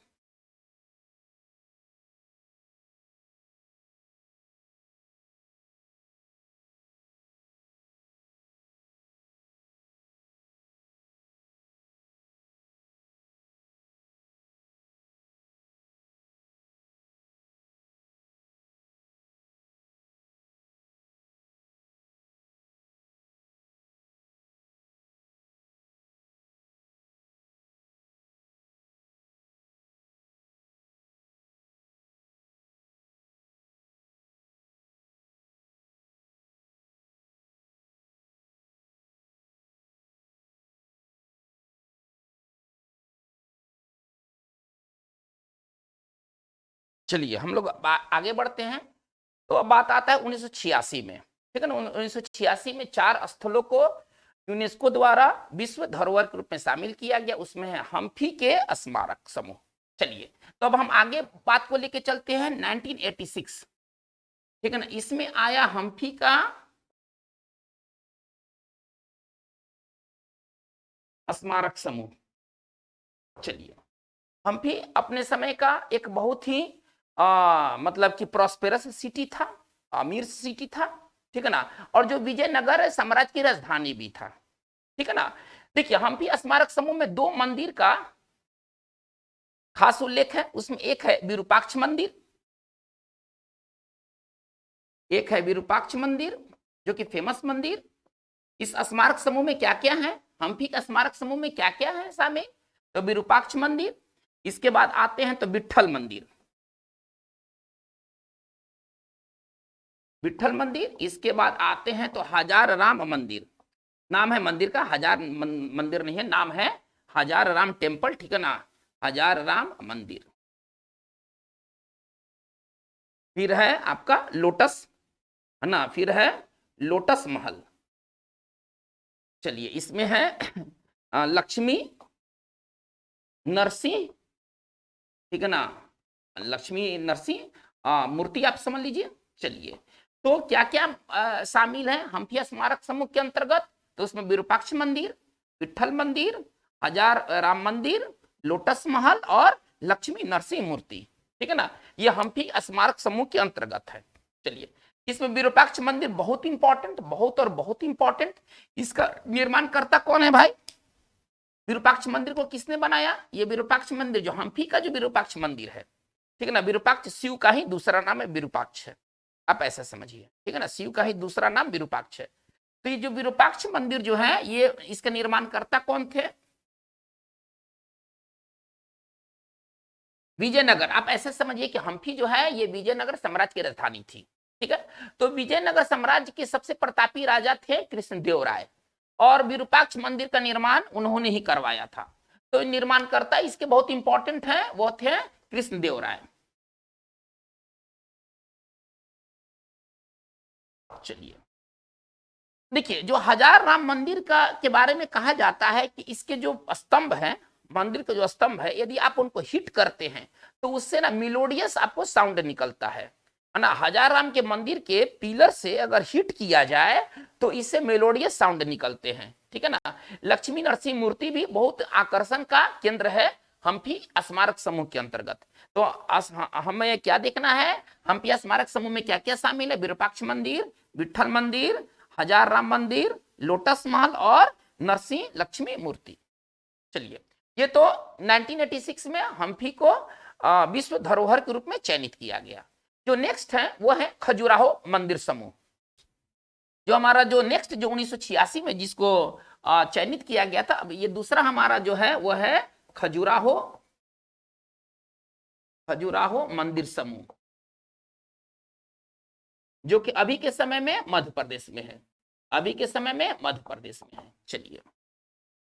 चलिए, हम लोग आगे बढ़ते हैं। तो अब बात आता है 1986 में, ठीक है ना। 1986 में 4 स्थलों को यूनेस्को द्वारा विश्व धरोहर के रूप में शामिल किया गया, उसमें है हम्फी के स्मारक समूह। चलिए, तो अब हम आगे बात को लेके चलते हैं 1986, ठीक है ना। इसमें आया हम्फी का स्मारक समूह। चलिए, हम्फी अपने समय का एक बहुत ही मतलब कि प्रॉस्पेरस सिटी था, अमीर सिटी था, ठीक है ना। और जो विजयनगर साम्राज्य की राजधानी भी था, ठीक है ना। देखिए, हम्फी स्मारक समूह में 2 मंदिर का खास उल्लेख है। उसमें एक है विरूपाक्ष मंदिर, एक है विरूपाक्ष मंदिर जो कि फेमस मंदिर। इस स्मारक समूह में क्या क्या है, हम्फी का स्मारक समूह में क्या क्या है शामिल, तो विरूपाक्ष मंदिर, इसके बाद आते हैं तो विट्ठल मंदिर, विट्ठल मंदिर, इसके बाद आते हैं तो हजार राम मंदिर। नाम है मंदिर का, हजार मंदिर नहीं है, नाम है हजार राम टेम्पल, ठीक है ना, हजार राम मंदिर। फिर है आपका लोटस, है ना, फिर है लोटस महल। चलिए, इसमें है लक्ष्मी नरसिंह ठीक है ना, लक्ष्मी नरसिंह मूर्ति आप समझ लीजिए। चलिए, तो क्या क्या शामिल है हम्पी स्मारक समूह के अंतर्गत? तो उसमें विरूपाक्ष मंदिर, विठल मंदिर, हजार राम मंदिर, लोटस महल और लक्ष्मी नरसिंह मूर्ति। ठीक है ना, ये हम्पी स्मारक समूह के अंतर्गत है। चलिए, इसमें विरूपाक्ष मंदिर बहुत इंपॉर्टेंट, बहुत और बहुत इंपॉर्टेंट। इसका निर्माणकर्ता कौन है भाई? विरूपाक्ष मंदिर को किसने बनाया? ये विरूपाक्ष मंदिर जो हम्पी का जो विरूपाक्ष मंदिर है, ठीक है ना, विरूपाक्ष शिव का ही दूसरा नाम है विरूपाक्ष है, आप ऐसा समझिए। ठीक है ना, शिव का ही दूसरा नाम विरूपाक्ष है। तो ये जो विरूपाक्ष मंदिर जो है, ये इसका निर्माणकर्ता कौन थे? विजयनगर। आप ऐसे समझिए कि हम्पी जो है ये विजयनगर साम्राज्य की राजधानी थी। ठीक है, तो विजयनगर साम्राज्य के सबसे प्रतापी राजा थे कृष्णदेव राय, और विरूपाक्ष मंदिर का निर्माण उन्होंने ही करवाया था। तो निर्माणकर्ता इसके बहुत इंपॉर्टेंट है, वो थे कृष्णदेव राय। चलिए, देखिए, जो हजार राम मंदिर का के बारे में कहा जाता है कि इसके जो स्तंभ हैं, मंदिर के जो स्तंभ है, यदि आप उनको हिट करते हैं तो उससे ना मिलोडियस आपको साउंड निकलता है ना। हजार राम के मंदिर के पिलर से अगर हिट किया जाए तो इससे मेलोडियस साउंड निकलते हैं। ठीक है ना, लक्ष्मी नरसिंह मूर्ति भी बहुत आकर्षण का केंद्र है हम्पी स्मारक समूह के अंतर्गत। तो हमें क्या देखना है, हम्पी स्मारक समूह में क्या क्या शामिल है? विरूपाक्ष मंदिर, विठल मंदिर, हजार राम मंदिर, लोटस महल और नरसिंह लक्ष्मी मूर्ति। चलिए, ये तो 1986 में हम्पी को विश्व धरोहर के रूप में चयनित किया गया। जो नेक्स्ट है वो है खजुराहो मंदिर समूह। जो हमारा जो नेक्स्ट जो 1986 में जिसको चयनित किया गया था, अब ये दूसरा हमारा जो है वो है खजुराहो खजुराहो मंदिर समूह, जो कि अभी के समय में मध्य प्रदेश में है। अभी के समय में मध्य प्रदेश में है। चलिए,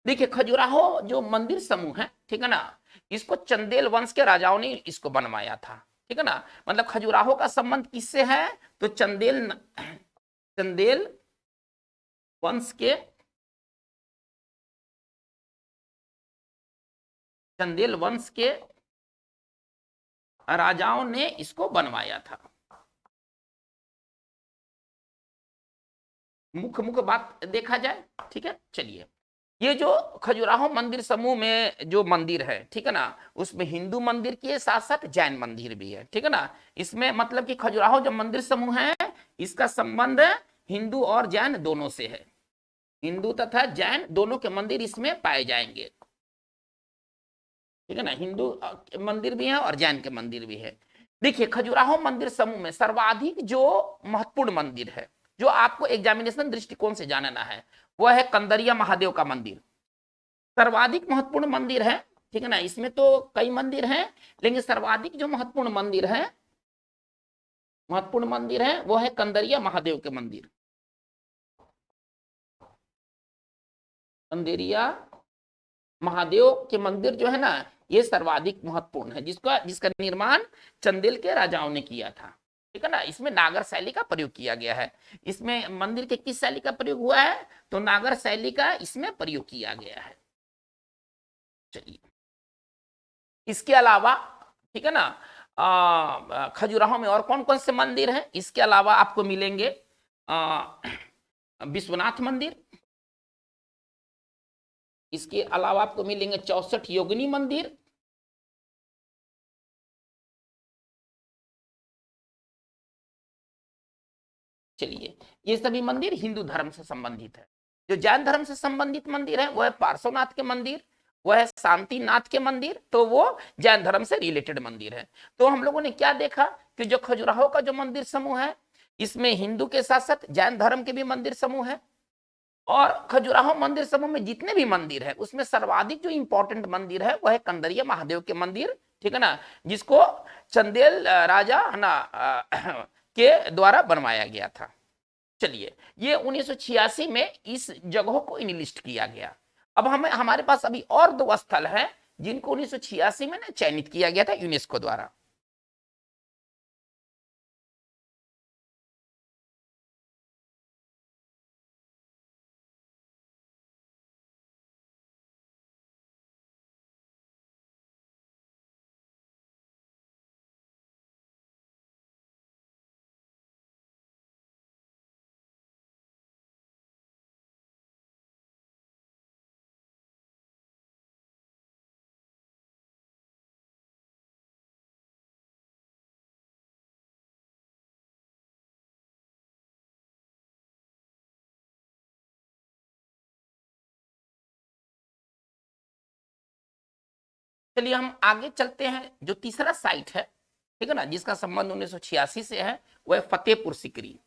देखिए, खजुराहो जो मंदिर समूह है, ठीक है ना, इसको चंदेल वंश के राजाओं ने इसको बनवाया था। ठीक है ना, मतलब खजुराहो का संबंध किससे है? तो चंदेल वंश के चंदेल वंश के राजाओं ने इसको बनवाया था। मुख्य मुख्य बात देखा जाए, ठीक है। चलिए, ये जो खजुराहो मंदिर समूह में जो मंदिर है, ठीक है ना, उसमें हिंदू मंदिर के साथ साथ जैन मंदिर भी है। ठीक है ना, इसमें मतलब कि खजुराहो जो मंदिर समूह है, इसका संबंध हिंदू और जैन दोनों से है। हिंदू तथा जैन दोनों के मंदिर इसमें पाए जाएंगे। ठीक है ना, हिंदू मंदिर भी है और जैन के मंदिर भी है। देखिए, खजुराहो मंदिर समूह में सर्वाधिक जो महत्वपूर्ण मंदिर है, जो आपको एग्जामिनेशन दृष्टिकोण से जानना है, वह है कंदरिया महादेव का मंदिर। सर्वाधिक महत्वपूर्ण मंदिर है। ठीक है ना, इसमें तो कई मंदिर हैं, लेकिन सर्वाधिक जो महत्वपूर्ण मंदिर है वो है कंदरिया महादेव के मंदिर। कंदरिया महादेव के मंदिर जो है ना, ये सर्वाधिक महत्वपूर्ण है, जिसका निर्माण चंदेल के राजाओं ने किया था। ठीक है ना, इसमें नागर शैली का प्रयोग किया गया है। इसमें मंदिर के किस शैली का प्रयोग हुआ है? तो नागर शैली का इसमें प्रयोग किया गया है। चलिए, इसके अलावा, ठीक है ना, खजुराहो में और कौन कौन से मंदिर हैं? इसके अलावा आपको मिलेंगे विश्वनाथ मंदिर, इसके अलावा आपको मिलेंगे 64 योगिनी मंदिर, चलिए, ये सभी मंदिर हिंदू धर्म से संबंधित है। जो जैन धर्म से संबंधित मंदिर है वह है पार्श्वनाथ के मंदिर, वह है शांतिनाथ के मंदिर, तो वो जैन धर्म से रिलेटेड मंदिर है। तो हम लोगों ने क्या देखा कि जो खजुराहो का जो मंदिर समूह है, इसमें हिंदू के साथ साथ जैन धर्म के भी मंदिर समूह है। और खजुराहो मंदिर समूह में जितने भी मंदिर है, उसमें सर्वाधिक जो इंपॉर्टेंट मंदिर है वह है कंदरिया महादेव के मंदिर। ठीक है ना, जिसको चंदेल राजा है ना के द्वारा बनवाया गया था। चलिए, ये 1986 में इस जगह को इनलिस्ट किया गया। अब हमारे पास अभी और दो स्थल है जिनको 1986 में ना चयनित किया गया था यूनेस्को द्वारा। चलिए हम आगे चलते हैं। जो तीसरा साइट है, ठीक है ना, जिसका संबंध 1986 से है, वह फतेहपुर सीकरी।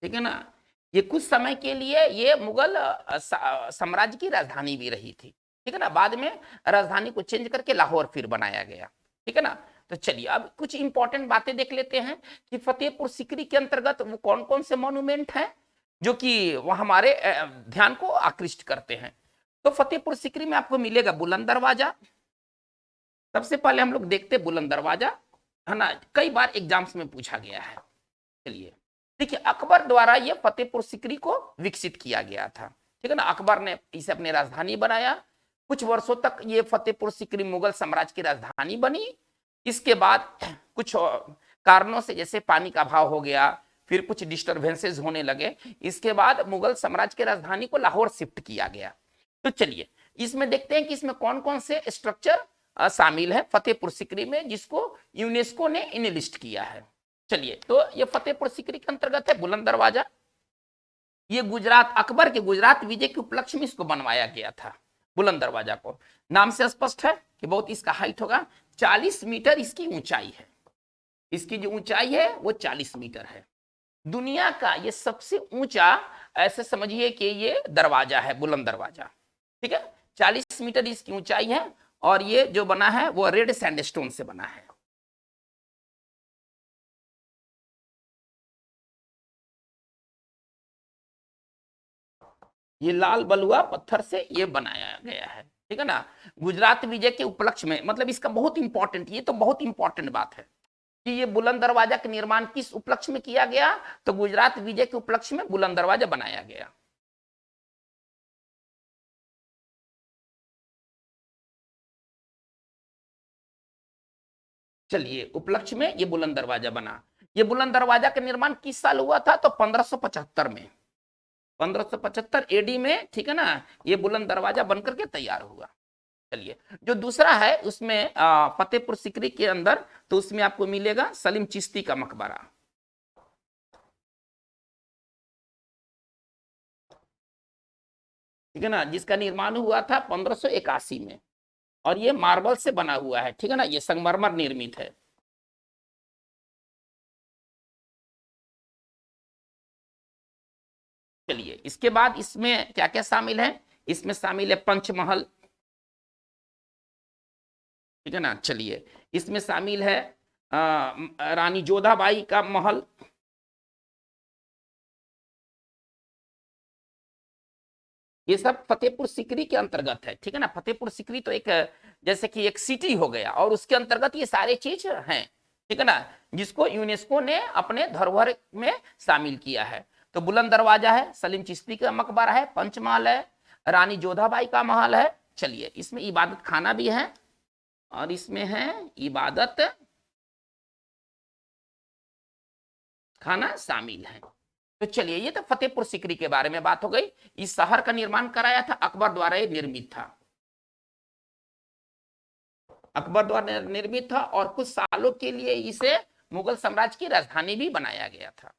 ठीक है ना, ये कुछ समय के लिए ये मुगल साम्राज्य की राजधानी भी रही थी। ठीक है ना, बाद में राजधानी को चेंज करके लाहौर फिर बनाया गया। ठीक है ना, तो चलिए अब कुछ इंपॉर्टेंट बातें देख लेते हैं कि फतेहपुर सीकरी के अंतर्गत वो कौन कौन से मॉन्यूमेंट हैं जो कि वो हमारे ध्यान को आकृष्ट करते हैं। तो फतेहपुर सीकरी में आपको मिलेगा बुलंद दरवाजा। सबसे पहले हम लोग देखते हैं बुलंद दरवाजा, है ना, कई बार एग्जाम्स में पूछा गया है। चलिए देखिए, अकबर द्वारा यह फतेहपुर सीकरी को विकसित किया गया था। ठीक है ना, अकबर ने इसे अपनी राजधानी बनाया। कुछ वर्षों तक ये फतेहपुर सीकरी मुगल साम्राज्य की राजधानी बनी। इसके बाद कुछ कारणों से, जैसे पानी का अभाव हो गया, फिर कुछ डिस्टर्बेंसेस होने लगे, इसके बाद मुगल साम्राज्य की राजधानी को लाहौर शिफ्ट किया गया। तो चलिए इसमें देखते हैं कि इसमें कौन कौन से स्ट्रक्चर शामिल है फतेहपुर सीकरी में, जिसको यूनेस्को ने इनलिस्ट किया है। चलिए, तो ये फतेहपुर सीकरी के अंतर्गत है बुलंद दरवाजा। ये गुजरात, अकबर के गुजरात विजय के उपलक्ष्य में इसको बनवाया गया था बुलंद दरवाजा को। नाम से स्पष्ट है कि बहुत इसका हाइट होगा, 40 मीटर इसकी ऊंचाई है। इसकी जो ऊंचाई है वो 40 मीटर है। दुनिया का ये सबसे ऊंचा, ऐसे समझिए कि ये दरवाजा है, बुलंद दरवाजा। ठीक है, 40 मीटर इसकी ऊंचाई है, और ये जो बना है वो रेड सैंडस्टोन से बना है। ये लाल बलुआ पत्थर से ये बनाया गया है। ठीक है ना, गुजरात विजय के उपलक्ष्य में, मतलब इसका बहुत इंपॉर्टेंट, ये तो बहुत इंपॉर्टेंट बात है कि ये बुलंद दरवाजा का निर्माण किस उपलक्ष्य में किया गया, तो गुजरात विजय के उपलक्ष्य में बुलंद दरवाजा बनाया गया। चलिए, उपलक्ष्य में ये बुलंद दरवाजा बना। ये बुलंद दरवाजा का निर्माण किस साल हुआ था, तो 1575 में, 1575 एडी में। ठीक है ना, ये बुलंद दरवाजा बनकर के तैयार हुआ। चलिए, जो दूसरा है उसमें फतेहपुर सीकरी के अंदर, तो उसमें आपको मिलेगा सलीम चिश्ती का मकबरा। ठीक है ना, जिसका निर्माण हुआ था 1581 में, और ये मार्बल से बना हुआ है। ठीक है ना, ये संगमरमर निर्मित है। चलिए, इसके बाद इसमें क्या क्या शामिल है, इसमें शामिल है पंचमहल। ठीक है ना, चलिए इसमें शामिल है रानी जोधाबाई का महल। ये सब फतेहपुर सीकरी के अंतर्गत है। ठीक है ना, फतेहपुर सीकरी तो एक जैसे कि एक सिटी हो गया, और उसके अंतर्गत ये सारे चीज हैं। ठीक है ना, जिसको यूनेस्को ने अपने धरोहर में शामिल किया है। तो बुलंद दरवाजा है, सलीम चिश्ती का मकबरा है, पंचमहल है, रानी जोधाबाई का महल है। चलिए, इसमें इबादत खाना भी है, और इसमें है इबादत खाना शामिल है। तो चलिए, ये तो फतेहपुर सीकरी के बारे में बात हो गई। इस शहर का निर्माण कराया था अकबर द्वारा, ये निर्मित था, अकबर द्वारा निर्मित था, और कुछ सालों के लिए इसे मुगल साम्राज्य की राजधानी भी बनाया गया था।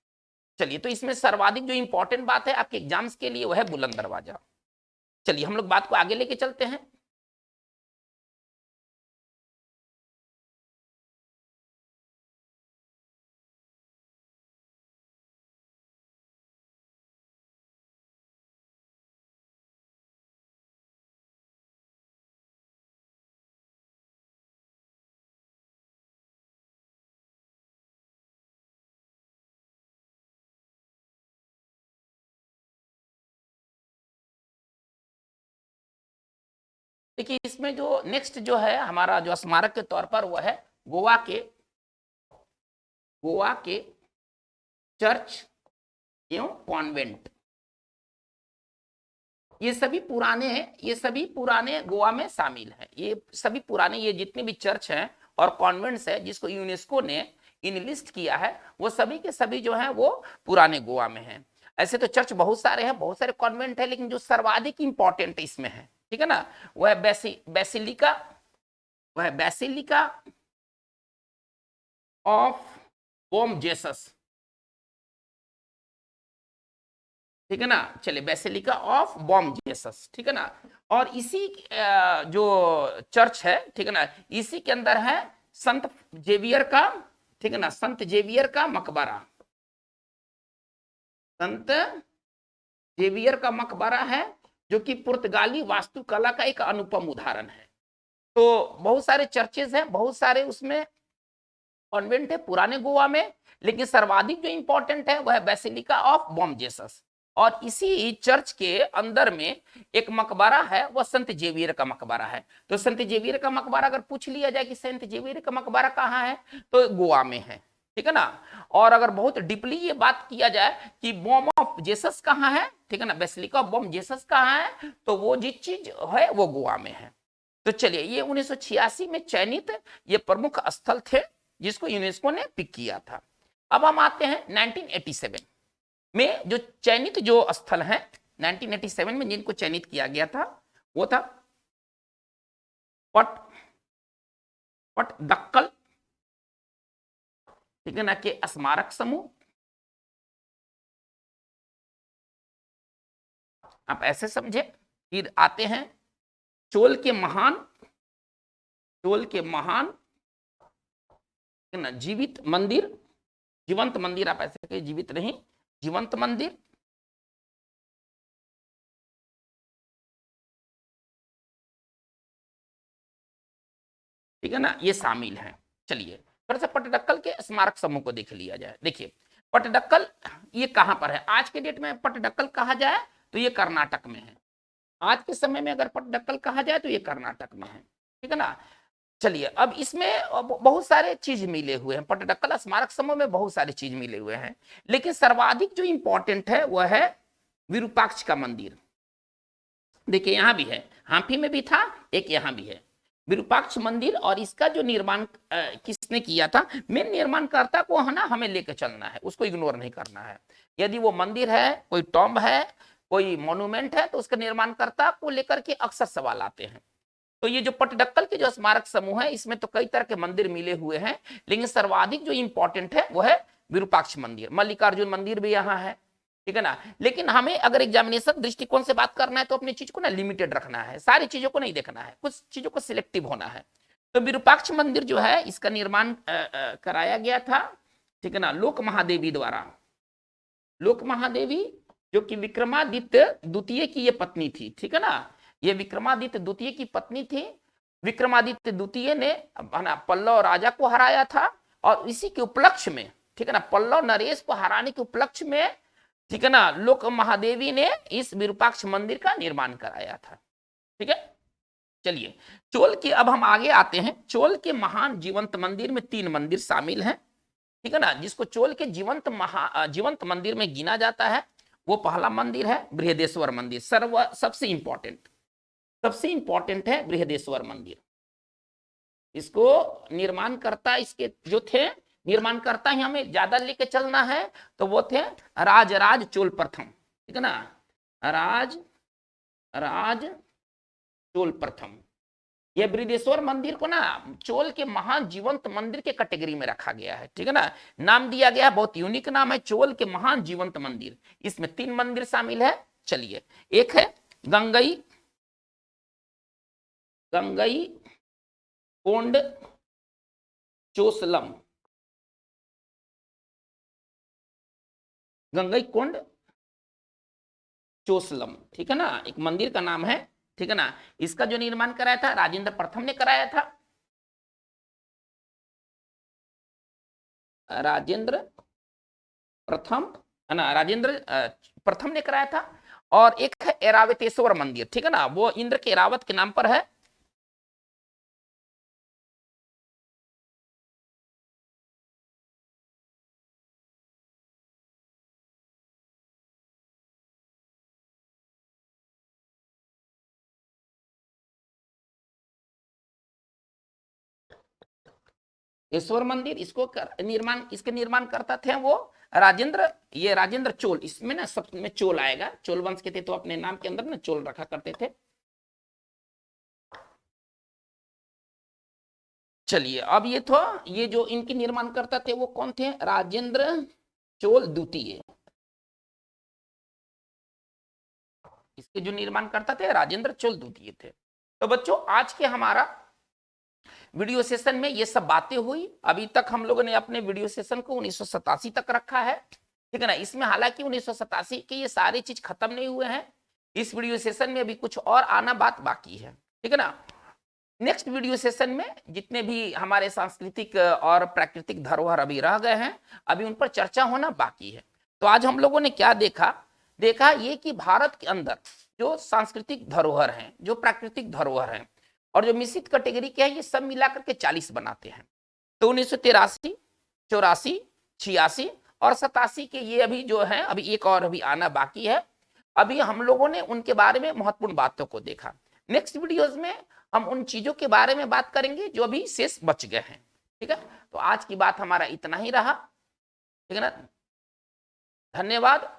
चलिए, तो इसमें सर्वाधिक जो इंपॉर्टेंट बात है आपके एग्जाम्स के लिए, वह है बुलंद दरवाजा। चलिए हम लोग बात को आगे लेके चलते हैं। देखिए, इसमें जो नेक्स्ट जो है हमारा जो स्मारक के तौर पर, वह है गोवा के, गोवा के चर्च एवं कॉन्वेंट। ये सभी पुराने हैं, ये सभी पुराने गोवा में शामिल हैं। ये सभी पुराने, ये जितने भी चर्च हैं और कॉन्वेंट्स हैं जिसको यूनेस्को ने इनलिस्ट किया है, वो सभी के सभी जो हैं वो पुराने गोवा में हैं। ऐसे तो चर्च बहुत सारे हैं, बहुत सारे कॉन्वेंट है, लेकिन जो सर्वाधिक इंपॉर्टेंट इसमें है, ठीक है ना, वह बेसिलिका, वह बेसिलिका ऑफ बोम जेसस। ठीक है ना। चलिए, बेसिलिका ऑफ बॉम जेसस, ठीक है ना। और इसी जो चर्च है, ठीक है ना, इसी के अंदर है संत जेवियर का, ठीक है ना, संत जेवियर का मकबरा। संत जेवियर का मकबरा है, जो कि पुर्तगाली वास्तुकला का एक अनुपम उदाहरण है। तो बहुत सारे चर्चेज हैं, बहुत सारे उसमें कॉन्वेंट है पुराने गोवा में, लेकिन सर्वाधिक जो इंपॉर्टेंट है वह है बेसिलिका ऑफ बॉम जेसस। और इसी चर्च के अंदर में एक मकबरा है, वह संत जेवियर का मकबरा है। तो संत जेवियर का मकबरा अगर पूछ लिया जाए कि संत जेवियर का मकबरा कहाँ है, तो गोवा में है, ठीक है ना। और अगर बहुत डीपली ये बात किया जाए कि बॉम ऑफ जेसस कहाँ है, ठीक है ना, बेसिलिका ऑफ बॉम जेसस कहाँ है, तो वो जिस चीज है वो गोवा में है। तो चलिए, ये 1986 में चयनित ये प्रमुख स्थल थे जिसको यूनेस्को ने पिक किया था। अब हम आते हैं 1987 में, जो चयनित जो स्थल हैं 1987 में जिनको चयनित किया गया था, वो था पट पटडक्कल, ठीक है ना, के स्मारक समूह। आप ऐसे समझे। फिर आते हैं चोल के महान, चोल के महान, ठीक है ना, जीवित मंदिर, जीवंत मंदिर, आप ऐसे कहिए, जीवित नहीं, जीवंत मंदिर। ठीक है ना, ये शामिल है। चलिए, फिर से पटडक्कल के स्मारक समूह को देख लिया जाए। देखिए, पटडक्कल ये कहां पर है आज के डेट में? पटडक्कल कहा जाए तो ये कर्नाटक में है। आज के समय में अगर पटडक्कल कहा जाए तो ये कर्नाटक में है, ठीक है ना। चलिए, अब इसमें बहुत सारे चीज मिले हुए हैं, पटडक्कल स्मारक समूह में बहुत सारे चीज मिले हुए हैं, लेकिन सर्वाधिक जो इंपॉर्टेंट है वह है विरूपाक्ष का मंदिर। देखिए, यहां भी है, हांफी में भी था, एक यहां भी है विरूपाक्ष मंदिर। और इसका जो निर्माण किसने किया था? मेन निर्माणकर्ता को है ना हमें लेकर चलना है, उसको इग्नोर नहीं करना है। यदि वो मंदिर है, कोई टॉम्ब है, कोई मॉन्यूमेंट है, तो उसके निर्माणकर्ता को लेकर के अक्सर सवाल आते हैं। तो ये जो पटडक्कल के जो स्मारक समूह है, इसमें तो कई तरह के मंदिर मिले हुए हैं, लेकिन सर्वाधिक जो इंपॉर्टेंट है वो है विरूपाक्ष मंदिर। मल्लिकार्जुन मंदिर भी यहाँ है, ठीक है ना। लेकिन हमें अगर एग्जामिनेशन दृष्टिकोण से बात करना है तो अपनी चीज को ना लिमिटेड रखना है, सारी चीजों को नहीं देखना है, कुछ चीजों को सिलेक्टिव होना है। तो विरूपाक्ष मंदिर जो है, इसका निर्माण कराया गया था, ठीक है ना, लोक महादेवी द्वारा। लोक महादेवी जो कि विक्रमादित्य द्वितीय की ये पत्नी थी, ठीक है ना, ये विक्रमादित्य द्वितीय की पत्नी थी। विक्रमादित्य द्वितीय ने पल्लव राजा को हराया था, और इसी के उपलक्ष्य में, ठीक है ना, पल्लव नरेश को हराने के उपलक्ष्य में, ठीक है ना, लोक महादेवी ने इस विरूपाक्ष मंदिर का निर्माण कराया था, ठीक है। चलिए, चोल के अब हम आगे आते हैं। चोल के महान जीवंत मंदिर में 3 मंदिर शामिल हैं, ठीक है ना, जिसको चोल के जीवंत मंदिर में गिना जाता है। वो पहला मंदिर है बृहदेश्वर मंदिर, सबसे इंपॉर्टेंट है बृहदेश्वर मंदिर। इसको निर्माणकर्ता, इसके जो थे निर्माणकर्ता ही हमें ज्यादा लेके चलना है, तो वो थे राजराज चोल प्रथम, ठीक है ना, राज चोल प्रथम। यह बृहदेश्वर मंदिर को ना चोल के महान जीवंत मंदिर के कैटेगरी में रखा गया है, ठीक है ना। नाम दिया गया, बहुत यूनिक नाम है, चोल के महान जीवंत मंदिर। इसमें 3 मंदिर शामिल है। चलिए, एक है गंगई गंगई कोंड चोसलम, गंगई कोंड चोसलम, ठीक है ना, एक मंदिर का नाम है, ठीक है ना। इसका जो निर्माण कराया था राजेंद्र प्रथम ने कराया था, राजेंद्र प्रथम, है ना, राजेंद्र प्रथम ने कराया था। और एक है ऐरावतेश्वर मंदिर, ठीक है ना, वो इंद्र के ऐरावत के नाम पर है। ईश्वर मंदिर, इसको निर्माण, इसके निर्माण करता थे वो राजेंद्र, ये राजेंद्र चोल। इसमें ना सब में चोल आएगा, चोल वंश के थे तो अपने नाम के अंदर ना चोल रखा करते थे। चलिए, अब ये जो इनके निर्माण करता थे वो कौन थे? राजेंद्र चोल द्वितीय, इसके जो निर्माणकर्ता थे राजेंद्र चोल द्वितीय थे। तो बच्चों आज के हमारा वीडियो सेशन में ये सब बातें हुई। अभी तक हम लोगों ने अपने वीडियो सेशन को 1987 तक रखा है, ठीक है ना। इसमें हालांकि 1987 के ये सारी चीज खत्म नहीं हुए हैं, इस वीडियो सेशन में अभी कुछ और आना बात बाकी है, ठीक है ना। नेक्स्ट वीडियो सेशन में जितने भी हमारे सांस्कृतिक और प्राकृतिक धरोहर अभी रह गए हैं, अभी उन पर चर्चा होना बाकी है। तो आज हम लोगों ने क्या देखा ये कि भारत के अंदर जो सांस्कृतिक धरोहर हैं, जो प्राकृतिक धरोहर हैं और जो मिश्रित कैटेगरी क्या है, ये सब मिलाकर के 40 बनाते हैं। तो 1983, 84, 86 और 87 के ये अभी जो है, अभी एक और अभी आना बाकी है। अभी हम लोगों ने उनके बारे में महत्वपूर्ण बातों को देखा। नेक्स्ट वीडियोस में हम उन चीजों के बारे में बात करेंगे जो अभी शेष बच गए हैं, ठीक है। तो आज की बात हमारा इतना ही रहा, ठीक है ना। धन्यवाद।